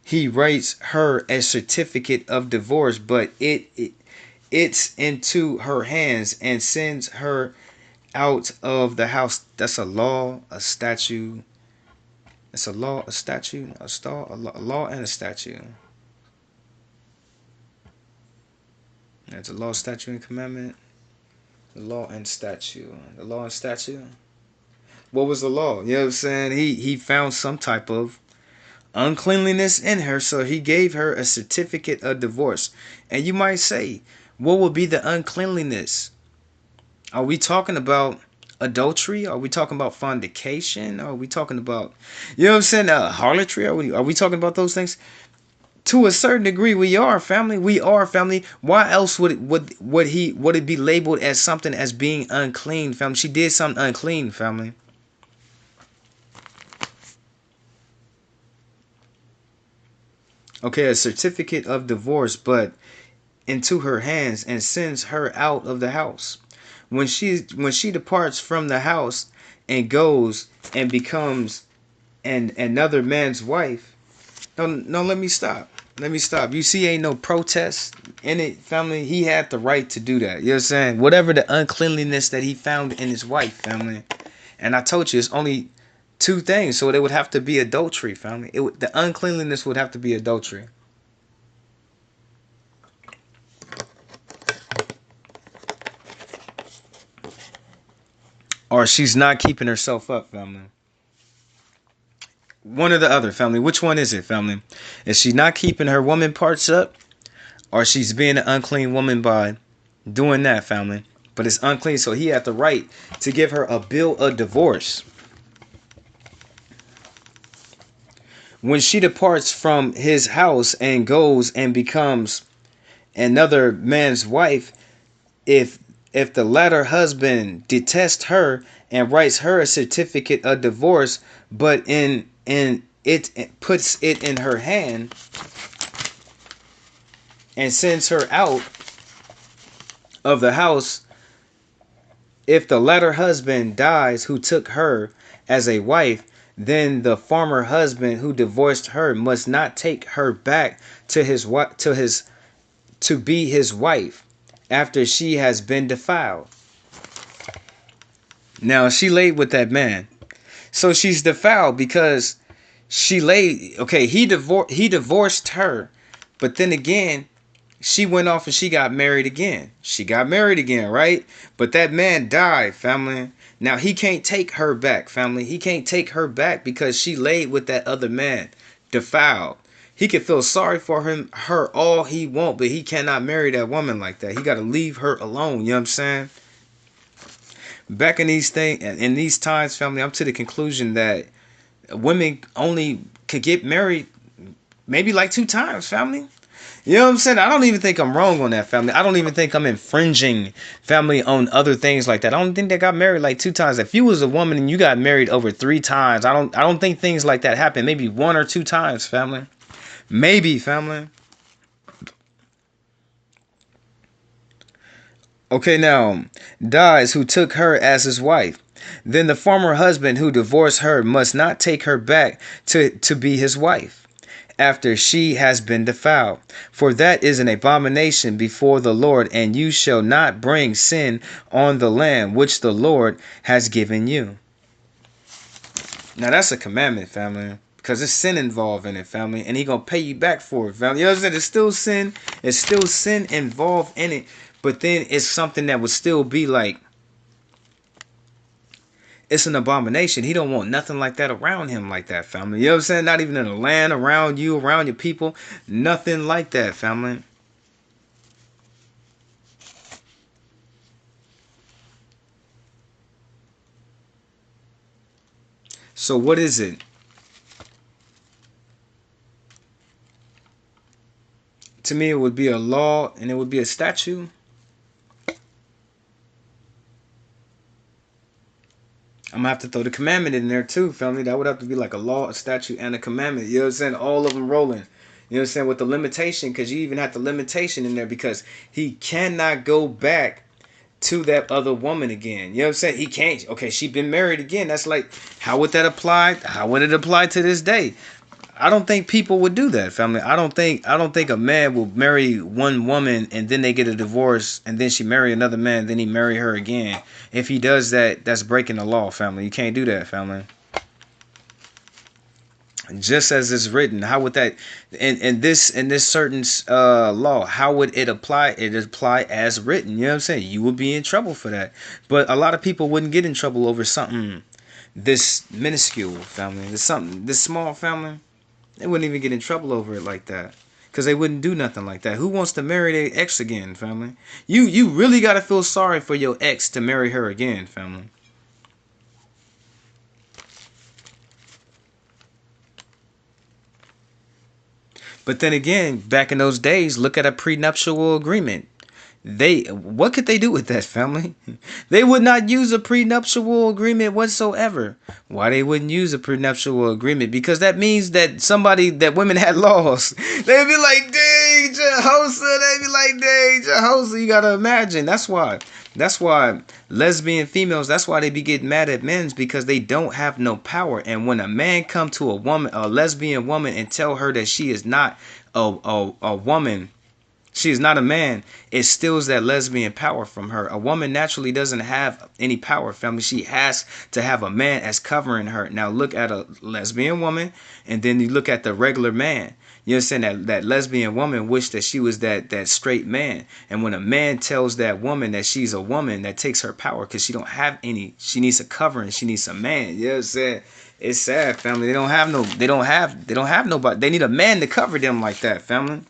he writes her a certificate of divorce, but it's into her hands and sends her out of the house. That's a law, a statute. It's a law, a statute, a law, and a statute. It's a law, statute, and commandment. The law and statute. The law and statute. What was the law? You know what I'm saying? He found some type of uncleanliness in her, so he gave her a certificate of divorce. And you might say, what would be the uncleanliness? Are we talking about adultery? Are we talking about fornication? Are we talking about, you know what I'm saying, harlotry? Are we talking about those things? To a certain degree, we are, family. We are, family. Why else would it be labeled as something as being unclean, family? She did something unclean, family. Okay, a certificate of divorce, but into her hands and sends her out of the house. When she departs from the house and goes and becomes another man's wife. No, let me stop. Let me stop. You see, ain't no protest in it, family. He had the right to do that. You know what I'm saying? Whatever the uncleanliness that he found in his wife, family. And I told you, it's only two things. So it would have to be adultery, family. The uncleanliness would have to be adultery. Or she's not keeping herself up, family. One or the other, family. Which one is it, family? Is she not keeping her woman parts up? Or she's being an unclean woman by doing that, family. But it's unclean, so he had the right to give her a bill of divorce. When she departs from his house and goes and becomes another man's wife, if the latter husband detests her and writes her a certificate of divorce, but it puts it in her hand and sends her out of the house, if the latter husband dies who took her as a wife, then the former husband who divorced her must not take her back to be his wife after she has been defiled. Now she laid with that man, so she's defiled because she laid. Okay, he divorced her, but then again, she went off and she got married again. She got married again, right? But that man died, family. Now he can't take her back, family. He can't take her back because she laid with that other man, defiled. He could feel sorry for her all he want, but he cannot marry that woman like that. He got to leave her alone. You know what I'm saying? Back in these times, family, I'm to the conclusion that women only could get married maybe like 2 times, family. You know what I'm saying? I don't even think I'm wrong on that, family. I don't even think I'm infringing, family, on other things like that. I don't think they got married like 2 times. If you was a woman and you got married over 3 times, I don't think things like that happen. Maybe 1 or 2 times, family. Maybe, family. Okay, now, dies who took her as his wife. Then the former husband who divorced her must not take her back to be his wife after she has been defiled. For that is an abomination before the Lord, and you shall not bring sin on the land which the Lord has given you. Now that's a commandment, family. Because there's sin involved in it, family. And he gonna pay you back for it, family. You know what I'm saying? There's still sin. There's still sin involved in it. But then it's something that would still be like, it's an abomination. He don't want nothing like that around him like that, family. You know what I'm saying? Not even in the land, around you, around your people. Nothing like that, family. So what is it? To me, it would be a law and it would be a statute. I'm gonna have to throw the commandment in there too, family. That would have to be like a law, a statute, and a commandment. You know what I'm saying? All of them rolling. You know what I'm saying? With the limitation, because you even have the limitation in there because he cannot go back to that other woman again. You know what I'm saying? He can't. Okay, she been married again. That's like, how would that apply? How would it apply to this day? I don't think people would do that, family. I don't think a man will marry one woman and then they get a divorce and then she marry another man, then he marry her again. If he does that, that's breaking the law, family. You can't do that, family. Just as it's written, how would that in this certain law, how would it apply? It apply as written. You know what I'm saying? You would be in trouble for that. But a lot of people wouldn't get in trouble over something this minuscule, family. This small, family. They wouldn't even get in trouble over it like that. Because they wouldn't do nothing like that. Who wants to marry their ex again, family? You really got to feel sorry for your ex to marry her again, family. But then again, back in those days, look at a prenuptial agreement. What could they do with that, family? They would not use a prenuptial agreement whatsoever. Why they wouldn't use a prenuptial agreement? Because that means that women had laws. They'd be like, dang, Jehoshaphat. They'd be like, dang, Jehoshaphat. You gotta imagine. That's why lesbian females, that's why they be getting mad at men, because they don't have no power. And when a man come to a lesbian woman, and tell her that she is not a woman, she is not a man, it steals that lesbian power from her. A woman naturally doesn't have any power, family. She has to have a man as covering her. Now look at a lesbian woman, and then you look at the regular man. You understand that lesbian woman wished that she was that straight man. And when a man tells that woman that she's a woman, that takes her power, because she don't have any. She needs a covering. She needs a man. You know what I'm saying? It's sad, family. They don't have nobody. They need a man to cover them like that, family.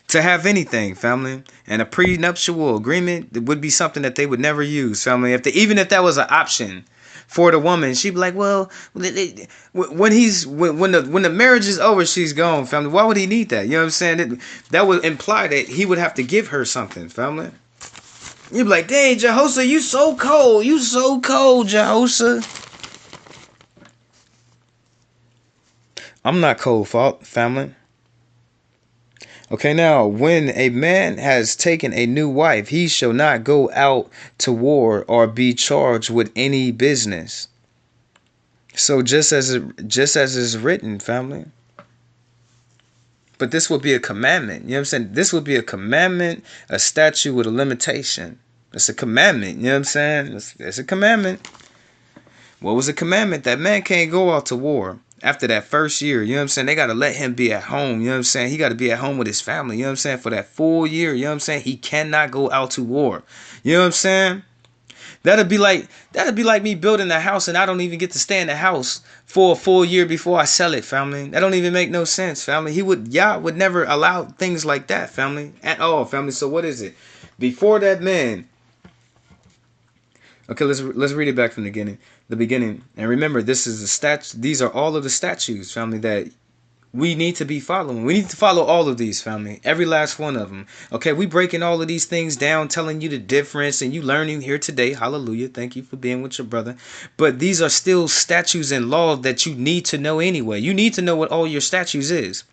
To have anything, family. And a prenuptial agreement would be something that they would never use, family. Even if that was an option for the woman, she'd be like, well, when the marriage is over, she's gone, family. Why would he need that? You know what I'm saying? That would imply that he would have to give her something, family. You'd be like, dang, Jehoshaphat, you so cold. You so cold, Jehoshaphat. I'm not cold, family. Okay, now, when a man has taken a new wife, he shall not go out to war or be charged with any business. So just as is written, family. But this would be a commandment. You know what I'm saying? This would be a commandment, a statute with a limitation. It's a commandment. You know what I'm saying? It's a commandment. What was a commandment? That man can't go out to war after that first year. You know what I'm saying? They got to let him be at home. You know what I'm saying? He got to be at home with his family. You know what I'm saying? For that full year. You know what I'm saying? He cannot go out to war. You know what I'm saying? That'd be like me building a house and I don't even get to stay in the house for a full year before I sell it, family. That don't even make no sense, family. Yah would never allow things like that, family, at all, family. So what is it? Before that man. Okay, let's read it back from the beginning. And remember, this is the these are all of the statutes, family, that we need to be following. We need to follow all of these, family. Every last one of them. Okay, we breaking all of these things down, telling you the difference, and you learning here today. Hallelujah. Thank you for being with your brother. But these are still statutes and laws that you need to know anyway. You need to know what all your statutes is.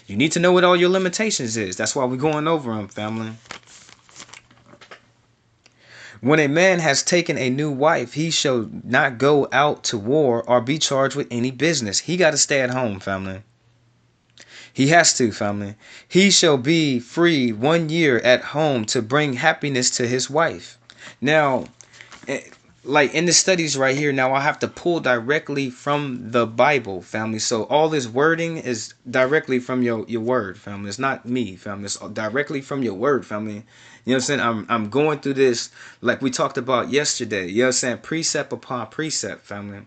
You need to know what all your limitations is. That's why we're going over them, family. When a man has taken a new wife, he shall not go out to war or be charged with any business. He got to stay at home, family. He has to, family. He shall be free 1 year at home to bring happiness to his wife. Now, like in the studies right here, now I have to pull directly from the Bible, family. So all this wording is directly from your word, family. It's not me, family. It's directly from your word, family. You know what I'm saying? I'm going through this like we talked about yesterday. You know what I'm saying? Precept upon precept, family.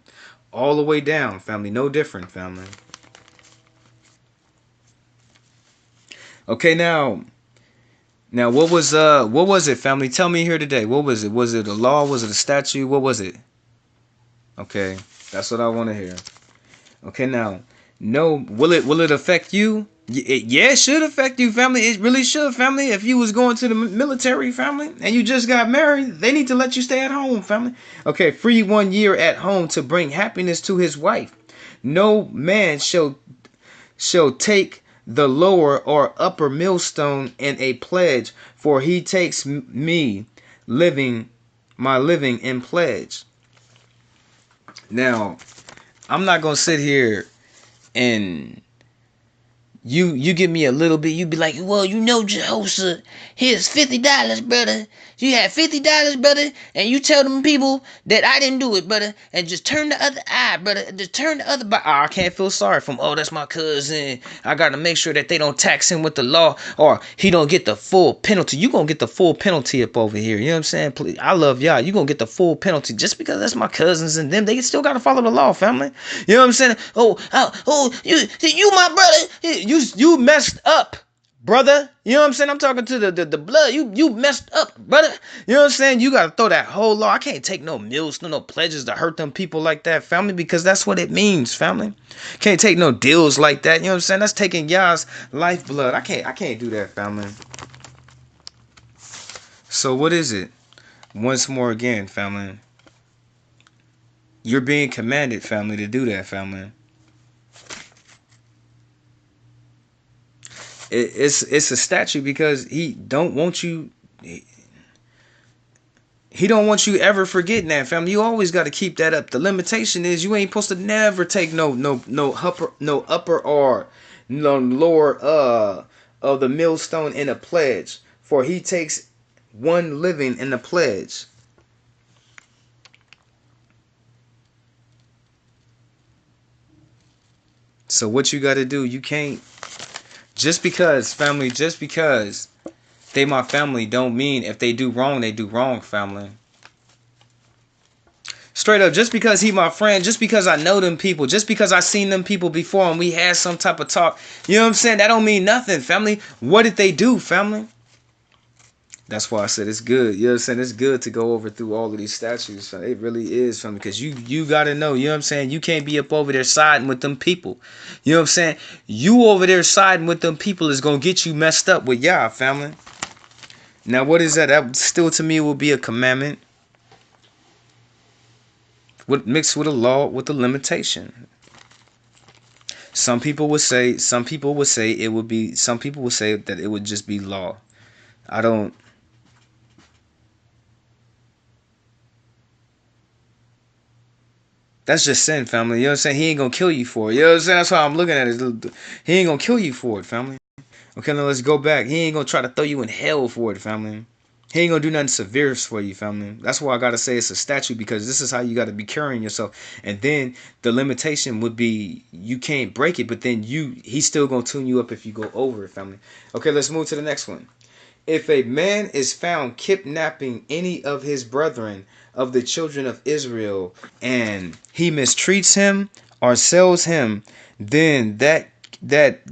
All the way down, family. No different, family. Okay, now what was it, family? Tell me here today. What was it? Was it a law? Was it a statute? What was it? Okay, that's what I want to hear. Okay, now, no, will it affect you? Yeah, it should affect you, family. It really should, family. If you was going to the military, family, and you just got married, they need to let you stay at home, family. Okay, free 1 year at home to bring happiness to his wife. No man shall take the lower or upper millstone in a pledge, for he takes my living in pledge. Now, I'm not gonna sit here and you give me a little bit, you be like, well, Jehoshaphat, here's $50, brother. You had $50, brother, and you tell them people that I didn't do it, brother, and just turn the other eye, brother. Just turn the other eye. Oh, I can't feel sorry for him. Oh, that's my cousin. I gotta make sure that they don't tax him with the law, or he don't get the full penalty. You gonna get the full penalty up over here. You know what I'm saying? Please, I love y'all. You gonna get the full penalty just because that's my cousins and them. They still gotta follow the law, family. You know what I'm saying? You my brother. You messed up, brother. You know what I'm saying? I'm talking to the blood. You messed up, brother. You know what I'm saying? You gotta throw that whole law. I can't take no mills, no pledges to hurt them people like that, family, because that's what it means, family. Can't take no deals like that. You know what I'm saying? That's taking y'all's lifeblood. I can't do that, family. So what is it? Once more again, family. You're being commanded, family, to do that, family. It's a statute because he don't want you ever forgetting that, family. You always got to keep that up. The limitation is you ain't supposed to never take no upper or no lower of the millstone in a pledge, for he takes one living in the pledge. So what you got to do, you can't just because they my family don't mean if they do wrong, they do wrong, family. Straight up, just because he my friend, just because I know them people, just because I seen them people before and we had some type of talk, you know what I'm saying? That don't mean nothing, family. What did they do, family? That's why I said it's good. You know what I'm saying? It's good to go over through all of these statutes. It really is, family, because you got to know, you know what I'm saying? You can't be up over there siding with them people. You know what I'm saying? You over there siding with them people is going to get you messed up with y'all, family. Now, what is that? That still to me will be a commandment. Mixed with a law with a limitation. Some people would say it would be, some people would say that it would just be law. I don't. That's just sin, family. You know what I'm saying? He ain't gonna kill you for it. You know what I'm saying? That's how I'm looking at it. He ain't gonna kill you for it, family. Okay, now let's go back. He ain't gonna try to throw you in hell for it, family. He ain't gonna do nothing severe for you, family. That's why I gotta say it's a statute, because this is how you gotta be carrying yourself. And then the limitation would be you can't break it, but then he's still gonna tune you up if you go over it, family. Okay, let's move to the next one. If a man is found kidnapping any of his brethren of the children of Israel, and he mistreats him or sells him, then that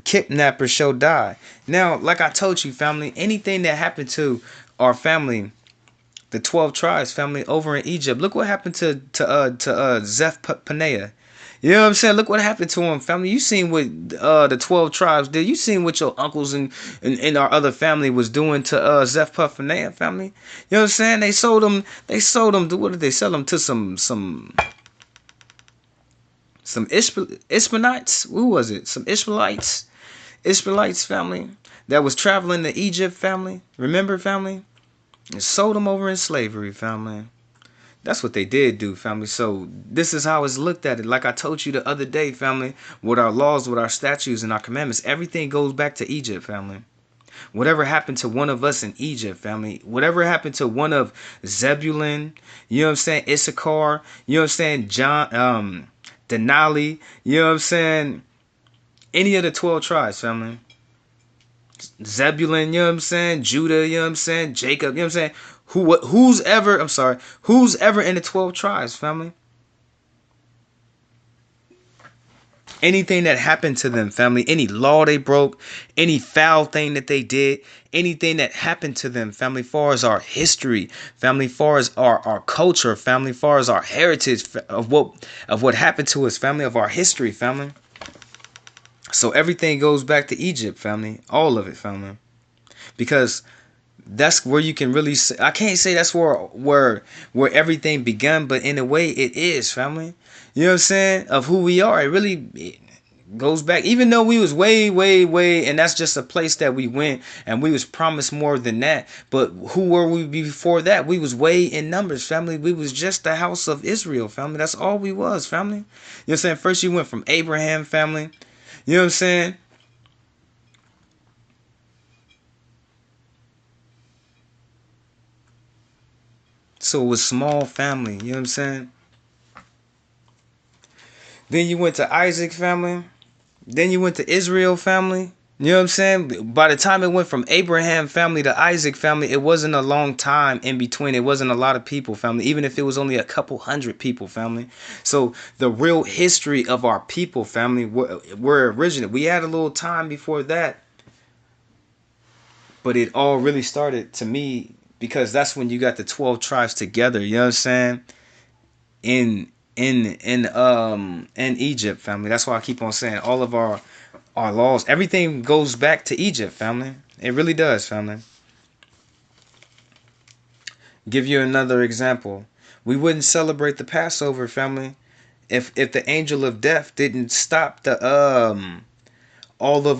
kidnapper shall die. Now, like I told you, family, anything that happened to our family, the 12 tribes family over in Egypt, look what happened to Zeph Paneah. You know what I'm saying? Look what happened to him, family. You seen what the 12 tribes did. You seen what your uncles and our other family was doing to Zeph Paneah, family. You know what I'm saying? They sold them. What did they sell them to? Some Ishmaelites. Who was it? Some Israelites, family, that was traveling to Egypt, family. Remember, family? And sold them over in slavery, family. That's what they did do, family. So this is how it's looked at it. Like I told you the other day, family, with our laws, with our statutes, and our commandments, everything goes back to Egypt, family. Whatever happened to one of us in Egypt, family, whatever happened to one of Zebulun, you know what I'm saying, Issachar, you know what I'm saying, John, Denali, you know what I'm saying, any of the 12 tribes, family. Zebulun, you know what I'm saying, Judah, you know what I'm saying, Jacob, you know what I'm saying, who's ever in the 12 tribes, family. Anything that happened to them, family, any law they broke, any foul thing that they did, anything that happened to them, family, far as our history, family, far as our culture, family, far as our heritage of what happened to us, family, of our history, family. So everything goes back to Egypt, family, all of it, family, because that's where you can really say, I can't say that's where everything began, but in a way it is, family. You know what I'm saying? Of who we are. It goes back, even though we was way, and that's just a place that we went and we was promised more than that. But who were we before that? We was way in numbers, family. We was just the house of Israel, family. That's all we was, family. You know what I'm saying? First you went from Abraham, family. You know what I'm saying? So it was small family, you know what I'm saying? Then you went to Isaac family. Then you went to Israel family. You know what I'm saying? By the time it went from Abraham family to Isaac family, it wasn't a long time in between. It wasn't a lot of people, family, even if it was only a couple hundred people, family. So the real history of our people, family, were original. We had a little time before that, but it all really started to me because that's when you got the 12 tribes together, you know what I'm saying? In in Egypt, family. That's why I keep on saying all of our laws, everything goes back to Egypt, family. It really does, family. Give you another example. We wouldn't celebrate the Passover, family, if the angel of death didn't stop the all of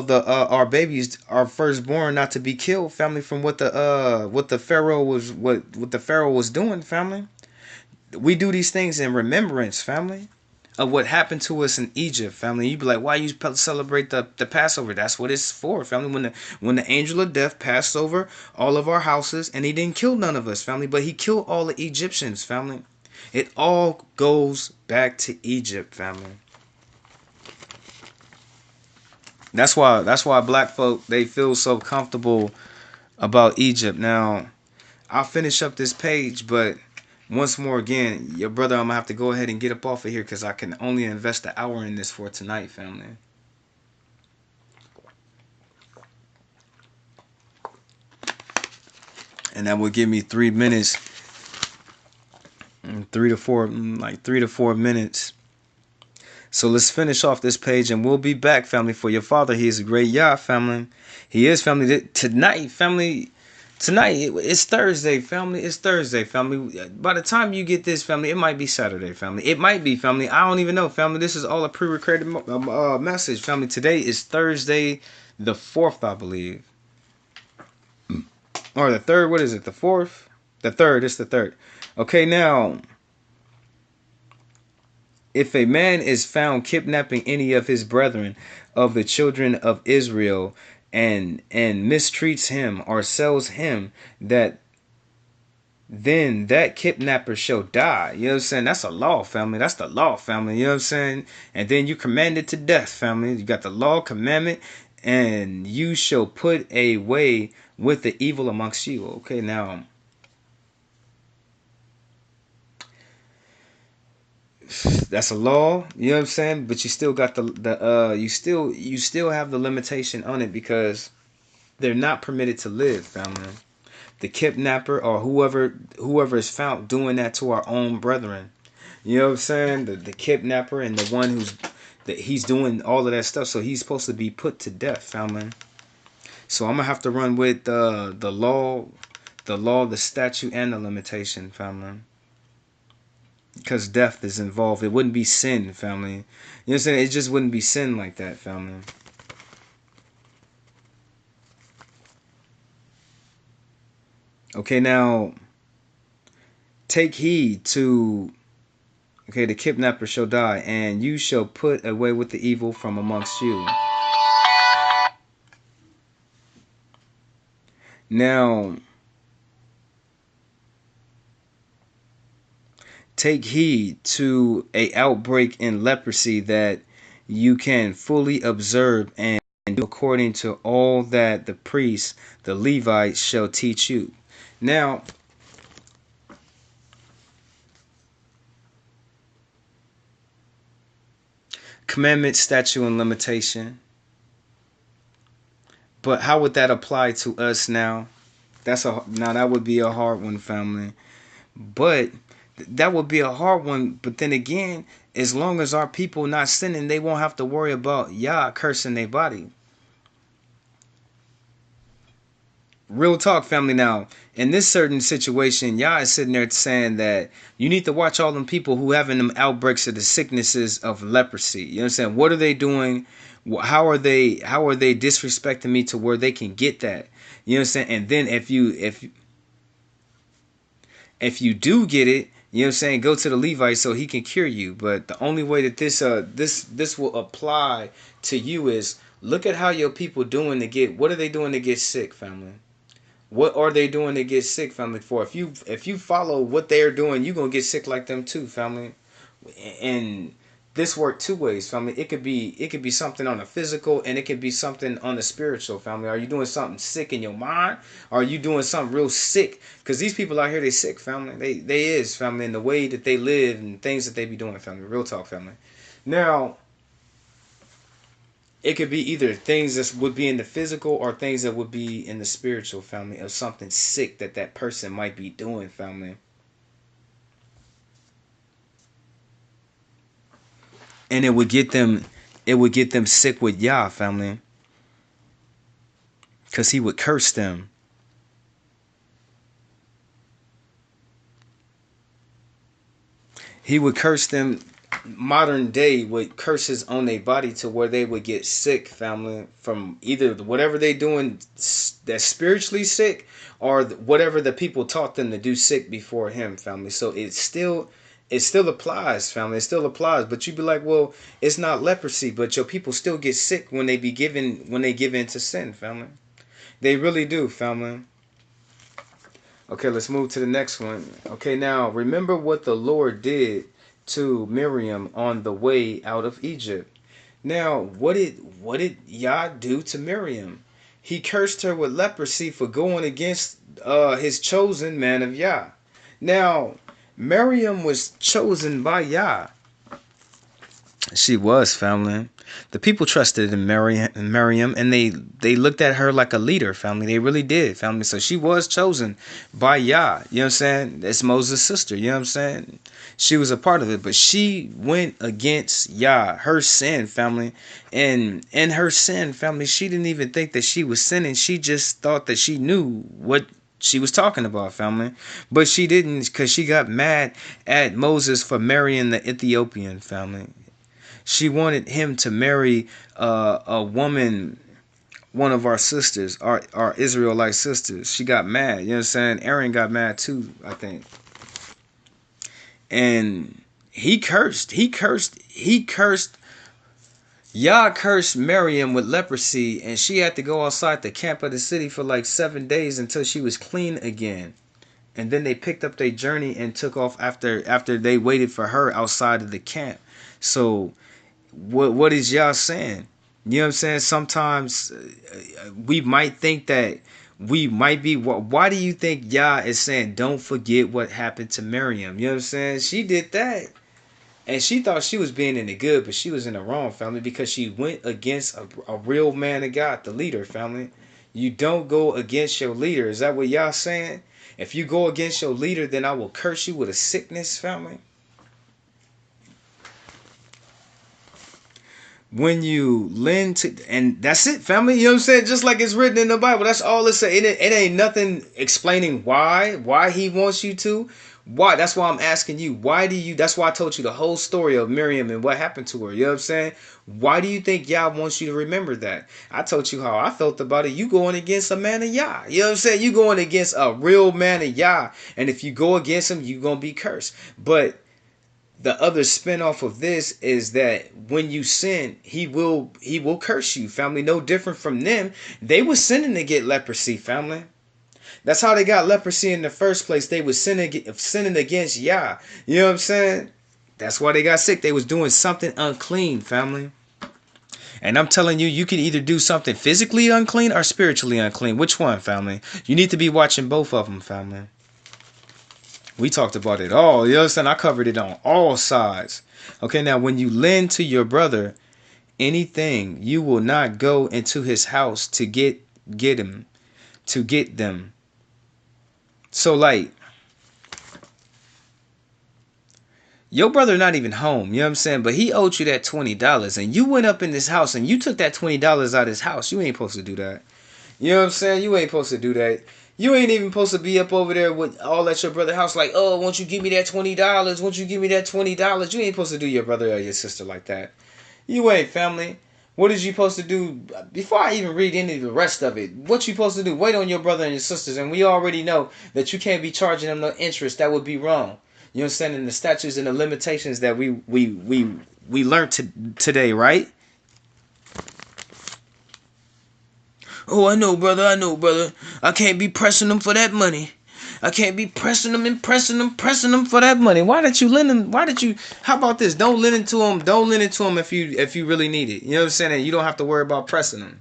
the our babies, our firstborn, not to be killed, family, from what the Pharaoh was what the Pharaoh was doing, family. We do these things in remembrance, family, of what happened to us in Egypt, family. You be like, why you celebrate the Passover? That's what it's for, family. When the angel of death passed over all of our houses, and he didn't kill none of us, family, but he killed all the Egyptians, family. It all goes back to Egypt, family. That's why black folk, they feel so comfortable about Egypt. Now, I'll finish up this page, but once more again, your brother, I'm gonna have to go ahead and get up off of here because I can only invest an hour in this for tonight, family. And that will give me 3 minutes, 3 to 4, like 3 to 4 minutes. So let's finish off this page and we'll be back, family, for your father. He is a great Yah, family. He is, family. Tonight, family. Tonight, it's Thursday, family. It's Thursday, family. By the time you get this, family, it might be Saturday, family. It might be, family. I don't even know, family. This is all a pre-recorded message, family. Today is Thursday, the 4th, I believe. Or the 3rd. What is it? The 4th? The 3rd. It's the 3rd. Okay, now, if a man is found kidnapping any of his brethren of the children of Israel and mistreats him or sells him, that then that kidnapper shall die. You know what I'm saying? That's a law, family. That's the law, family. You know what I'm saying? And then you commanded to death, family. You got the law, commandment, and you shall put away with the evil amongst you. Okay, now that's a law, you know what I'm saying? But you still got the you still have the limitation on it because they're not permitted to live, family. The kidnapper or whoever is found doing that to our own brethren. You know what I'm saying? The kidnapper and the one that he's doing all of that stuff. So he's supposed to be put to death, family. So I'm gonna have to run with the statute, and the limitation, family. Because death is involved. It wouldn't be sin, family. You know what I'm saying? It just wouldn't be sin like that, family. Okay, now take heed to. Okay, the kidnapper shall die, and you shall put away with the evil from amongst you. Now, take heed to a outbreak in leprosy that you can fully observe and do according to all that the priests, the Levites, shall teach you. Now, commandment, statute, and limitation. But how would that apply to us now? That would be a hard one, family. But that would be a hard one. But then again, as long as our people not sinning, they won't have to worry about Yah cursing their body. Real talk, family. Now, in this certain situation, Yah is sitting there saying that you need to watch all them people who having them outbreaks of the sicknesses of leprosy. You know what I'm saying? What are they doing? How are they disrespecting me to where they can get that? You know what I'm saying? And then if you do get it, you know what I'm saying, go to the Levite so he can cure you. But the only way that this will apply to you is look at how your people doing to get, what are they doing to get sick, family? What are they doing to get sick, family? For if you follow what they are doing, you gonna get sick like them too, family. And this work two ways, family. It could be something on the physical, and it could be something on the spiritual, family. Are you doing something sick in your mind? Or are you doing something real sick? Because these people out here, they sick, family. They is, family, in the way that they live and things that they be doing, family. Real talk, family. Now, it could be either things that would be in the physical or things that would be in the spiritual, family, of something sick that person might be doing, family. And it would get them sick with Yah, family, because he would curse them. He would curse them modern day with curses on their body to where they would get sick, family, from either whatever they doing that's spiritually sick or whatever the people taught them to do sick before him, family. So it still applies, family. It still applies. But you be like, well, it's not leprosy, but your people still get sick when they give in to sin, family. They really do, family. Okay, let's move to the next one. Okay, now remember what the Lord did to Miriam on the way out of Egypt. Now, what did Yah do to Miriam? He cursed her with leprosy for going against his chosen man of Yah. Now, Miriam was chosen by Yah. She was, family. The people trusted in Miriam, and they looked at her like a leader, family. They really did, family. So she was chosen by Yah. You know what I'm saying? That's Moses' sister. You know what I'm saying? She was a part of it, but she went against Yah, her sin, family. And in her sin, family, she didn't even think that she was sinning. She just thought that she knew what she was talking about, family. But she didn't, because she got mad at Moses for marrying the Ethiopian, family. She wanted him to marry a woman, one of our sisters, our Israelite sisters. She got mad. You know what I'm saying? Aaron got mad too, I think. And he cursed. Yah cursed Miriam with leprosy, and she had to go outside the camp of the city for like 7 days until she was clean again. And then they picked up their journey and took off after they waited for her outside of the camp. So what is Yah saying? You know what I'm saying? Sometimes we might think that we might be. Why do you think Yah is saying don't forget what happened to Miriam? You know what I'm saying? She did that. And she thought she was being in the good, but she was in the wrong, family, because she went against a real man of God, the leader, family. You don't go against your leader. Is that what y'all saying? If you go against your leader, then I will curse you with a sickness, family. When you lend to, and that's it, family. You know what I'm saying? Just like it's written in the Bible. That's all it says. It ain't nothing explaining why he wants you to. Why? That's why I'm asking you. Why do you? That's why I told you the whole story of Miriam and what happened to her. You know what I'm saying? Why do you think Yah wants you to remember that? I told you how I felt about it. You going against a man of Yah. You know what I'm saying? You going against a real man of Yah. And if you go against him, you gonna be cursed. But the other spinoff of this is that when you sin, he will curse you, family. No different from them. They were sinning to get leprosy, family. That's how they got leprosy in the first place. They was sinning against Yah. You know what I'm saying? That's why they got sick. They was doing something unclean, family. And I'm telling you, you can either do something physically unclean or spiritually unclean. Which one, family? You need to be watching both of them, family. We talked about it all. You understand? I covered it on all sides. Okay, now when you lend to your brother anything, you will not go into his house to get him, to get them. So like your brother not even home, you know what I'm saying? But he owed you that $20 and you went up in this house and you took that $20 out of his house. You ain't supposed to do that. You know what I'm saying? You ain't supposed to do that. You ain't even supposed to be up over there with all at your brother's house like, oh, won't you give me that $20? Won't you give me that $20? You ain't supposed to do your brother or your sister like that. You ain't, family. What is you supposed to do? Before I even read any of the rest of it, what you supposed to do? Wait on your brother and your sisters. And we already know that you can't be charging them no interest. That would be wrong. You understand? And the statutes and the limitations that we learned today, right? Oh, I know, brother. I know, brother. I can't be pressing them for that money. I can't be pressing them and pressing them for that money. Why did you lend them? Why did you? How about this? Don't lend it to them. Don't lend it to them if you really need it. You know what I'm saying? And you don't have to worry about pressing them.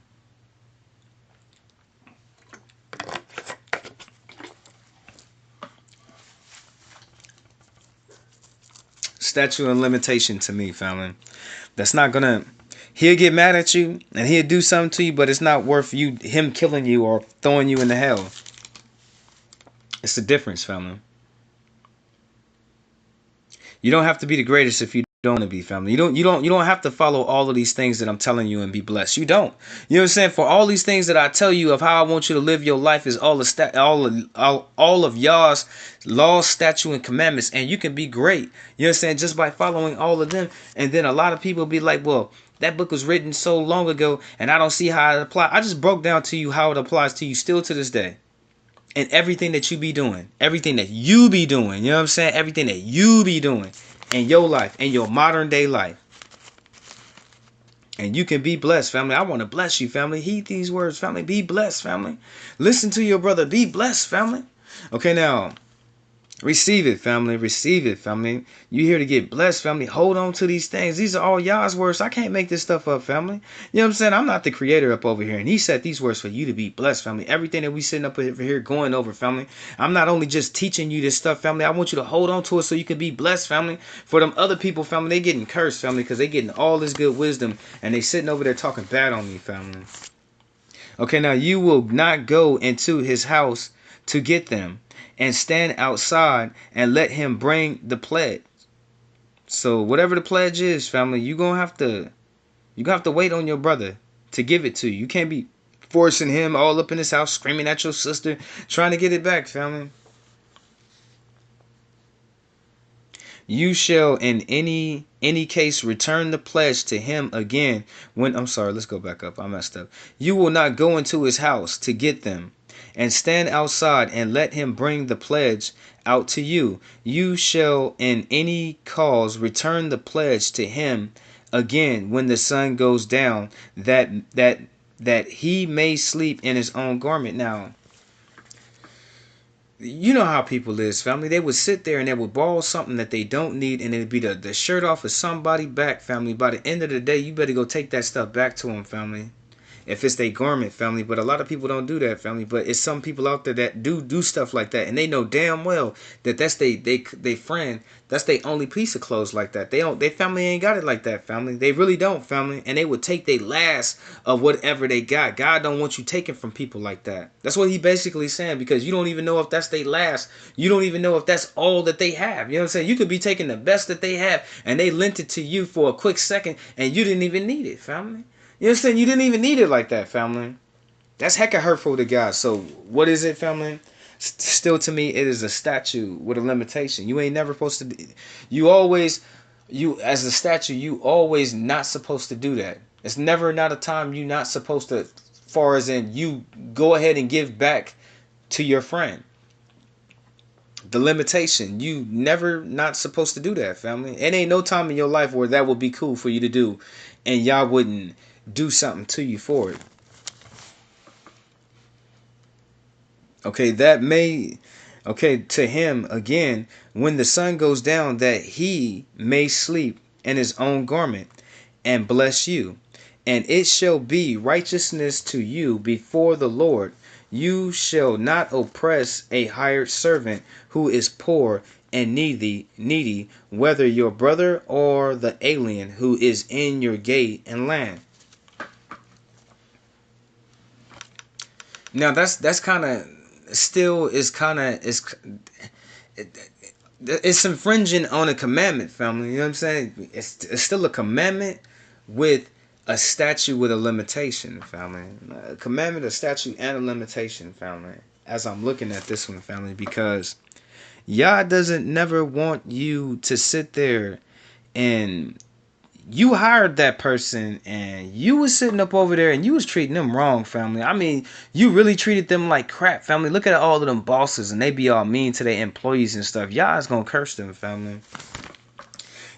Statute of limitation to me, family. That's not gonna. He'll get mad at you and he'll do something to you, but it's not worth him killing you or throwing you into hell. It's the difference, family. You don't have to be the greatest if you don't want to be, family. You don't have to follow all of these things that I'm telling you and be blessed. You don't. You know what I'm saying? For all these things that I tell you of how I want you to live your life is all of y'all's laws, statute, and commandments, and you can be great. You know what I'm saying? Just by following all of them. And then a lot of people be like, well, that book was written so long ago, and I don't see how it applies. I just broke down to you how it applies to you still to this day. And everything that you be doing, everything that you be doing, you know what I'm saying? Everything that you be doing in your life, in your modern day life. And you can be blessed, family. I want to bless you, family. Heed these words, family. Be blessed, family. Listen to your brother. Be blessed, family. Okay, now, receive it, family. Receive it, family. You here to get blessed, family. Hold on to these things. These are all Yah's words. I can't make this stuff up, family. You know what I'm saying? I'm not the creator up over here. And he said these words for you to be blessed, family. Everything that we sitting up over here going over, family. I'm not only just teaching you this stuff, family. I want you to hold on to it so you can be blessed, family. For them other people, family, they getting cursed, family, because they getting all this good wisdom. And they sitting over there talking bad on me, family. Okay, now you will not go into his house to get them and stand outside and let him bring the pledge. So whatever the pledge is, family, you're gonna have to wait on your brother to give it to you. You can't be forcing him all up in his house, screaming at your sister, trying to get it back, family. You shall in any case return the pledge to him again when I'm sorry, let's go back up. I messed up. You will not go into his house to get them and stand outside and let him bring the pledge out to you. You shall in any cause return the pledge to him again when the sun goes down, that he may sleep in his own garment. Now, You know how people is, family. They would sit there and they would borrow something that they don't need, and it'd be the shirt off of somebody back, family. By the end of the day, you better go take that stuff back to them, family. If it's their garment, family. But a lot of people don't do that, family. But it's some people out there that do stuff like that, and they know damn well that that's they friend. That's their only piece of clothes like that. They don't. Their family ain't got it like that, family. They really don't, family. And they would take their last of whatever they got. God don't want you taking from people like that. That's what he basically saying, because you don't even know if that's their last. You don't even know if that's all that they have. You know what I'm saying? You could be taking the best that they have, and they lent it to you for a quick second, and you didn't even need it, family. You understand? You didn't even need it like that, family. That's hecka hurtful to God. So what is it, family? Still, to me, it is a statue with a limitation. You ain't never supposed to be. You always, you as a statue, you always not supposed to do that. It's never not a time you not supposed to. Far as in, you go ahead and give back to your friend. The limitation, you never not supposed to do that, family. It ain't no time in your life where that would be cool for you to do, and y'all wouldn't do something to you for it. Okay, that may, okay, to him again, when the sun goes down, that he may sleep in his own garment and bless you. And it shall be righteousness to you before the Lord. You shall not oppress a hired servant who is poor and needy, whether your brother or the alien who is in your gate and land. Now that's kind of still is kind of is it's infringing on a commandment, family. You know what I'm saying? It's still a commandment with a statute with a limitation, family. A commandment, a statute, and a limitation, family. As I'm looking at this one, family, because Yah doesn't never want you to sit there and you hired that person and you was sitting up over there and you was treating them wrong, family. I mean, you really treated them like crap, family. Look at all of them bosses and they be all mean to their employees and stuff. Y'all is gonna curse them, family.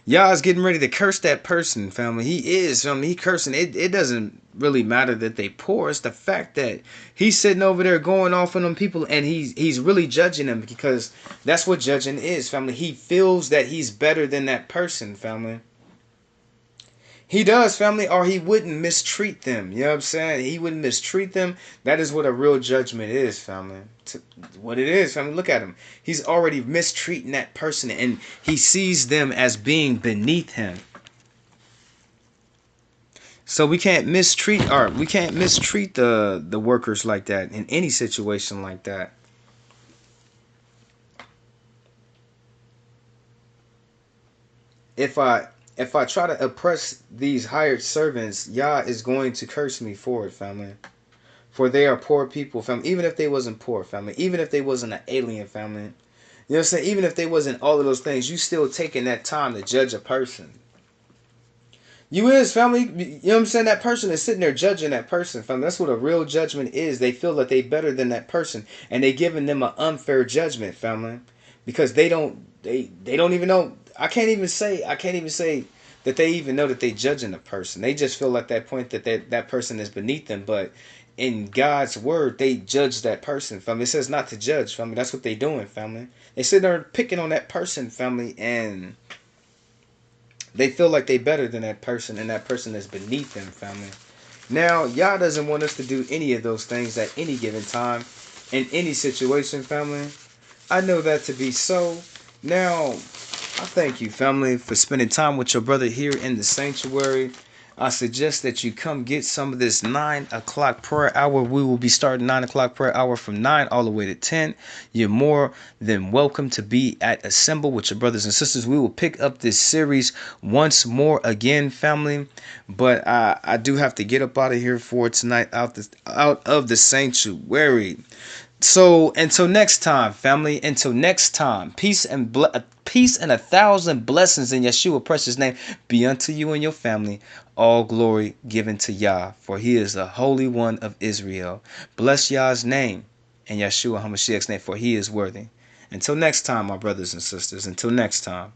Y'all is getting ready to curse that person, family. He is, family. He cursing. It doesn't really matter that they poor. It's the fact that he's sitting over there going off on them people and he's really judging them, because that's what judging is, family. He feels that he's better than that person, family. He does, family, or he wouldn't mistreat them. You know what I'm saying? He wouldn't mistreat them. That is what a real judgment is, family. What it is, family. Look at him. He's already mistreating that person, and he sees them as being beneath him. So we can't mistreat the workers like that in any situation like that. If I try to oppress these hired servants, Yah is going to curse me for it, family. For they are poor people, family. Even if they wasn't poor, family. Even if they wasn't an alien, family. You know what I'm saying? Even if they wasn't all of those things, you still taking that time to judge a person. You is, family. You know what I'm saying? That person is sitting there judging that person, family. That's what a real judgment is. They feel that they better than that person, and they giving them an unfair judgment, family, because they don't even know. I can't even say that they even know that they judging a person. They just feel at that point that that person is beneath them. But in God's word, they judge that person, family. It says not to judge, family. That's what they doing, family. They sit there picking on that person, family, and they feel like they better than that person, and that person is beneath them, family. Now, Yah doesn't want us to do any of those things at any given time, in any situation, family. I know that to be so. Now, I thank you, family, for spending time with your brother here in the sanctuary. I suggest that you come get some of this 9 o'clock prayer hour. We will be starting 9 o'clock prayer hour from 9 all the way to 10. You're more than welcome to be at Assemble with your brothers and sisters. We will pick up this series once more again, family. But I do have to get up out of here for tonight, out of the sanctuary. So until next time, family. Until next time, peace and 1,000 blessings in Yeshua precious name be unto you and your family. All glory given to Yah, for he is the Holy One of Israel. Bless Yah's name and Yeshua HaMashiach's name, for he is worthy. Until next time, my brothers and sisters. Until next time.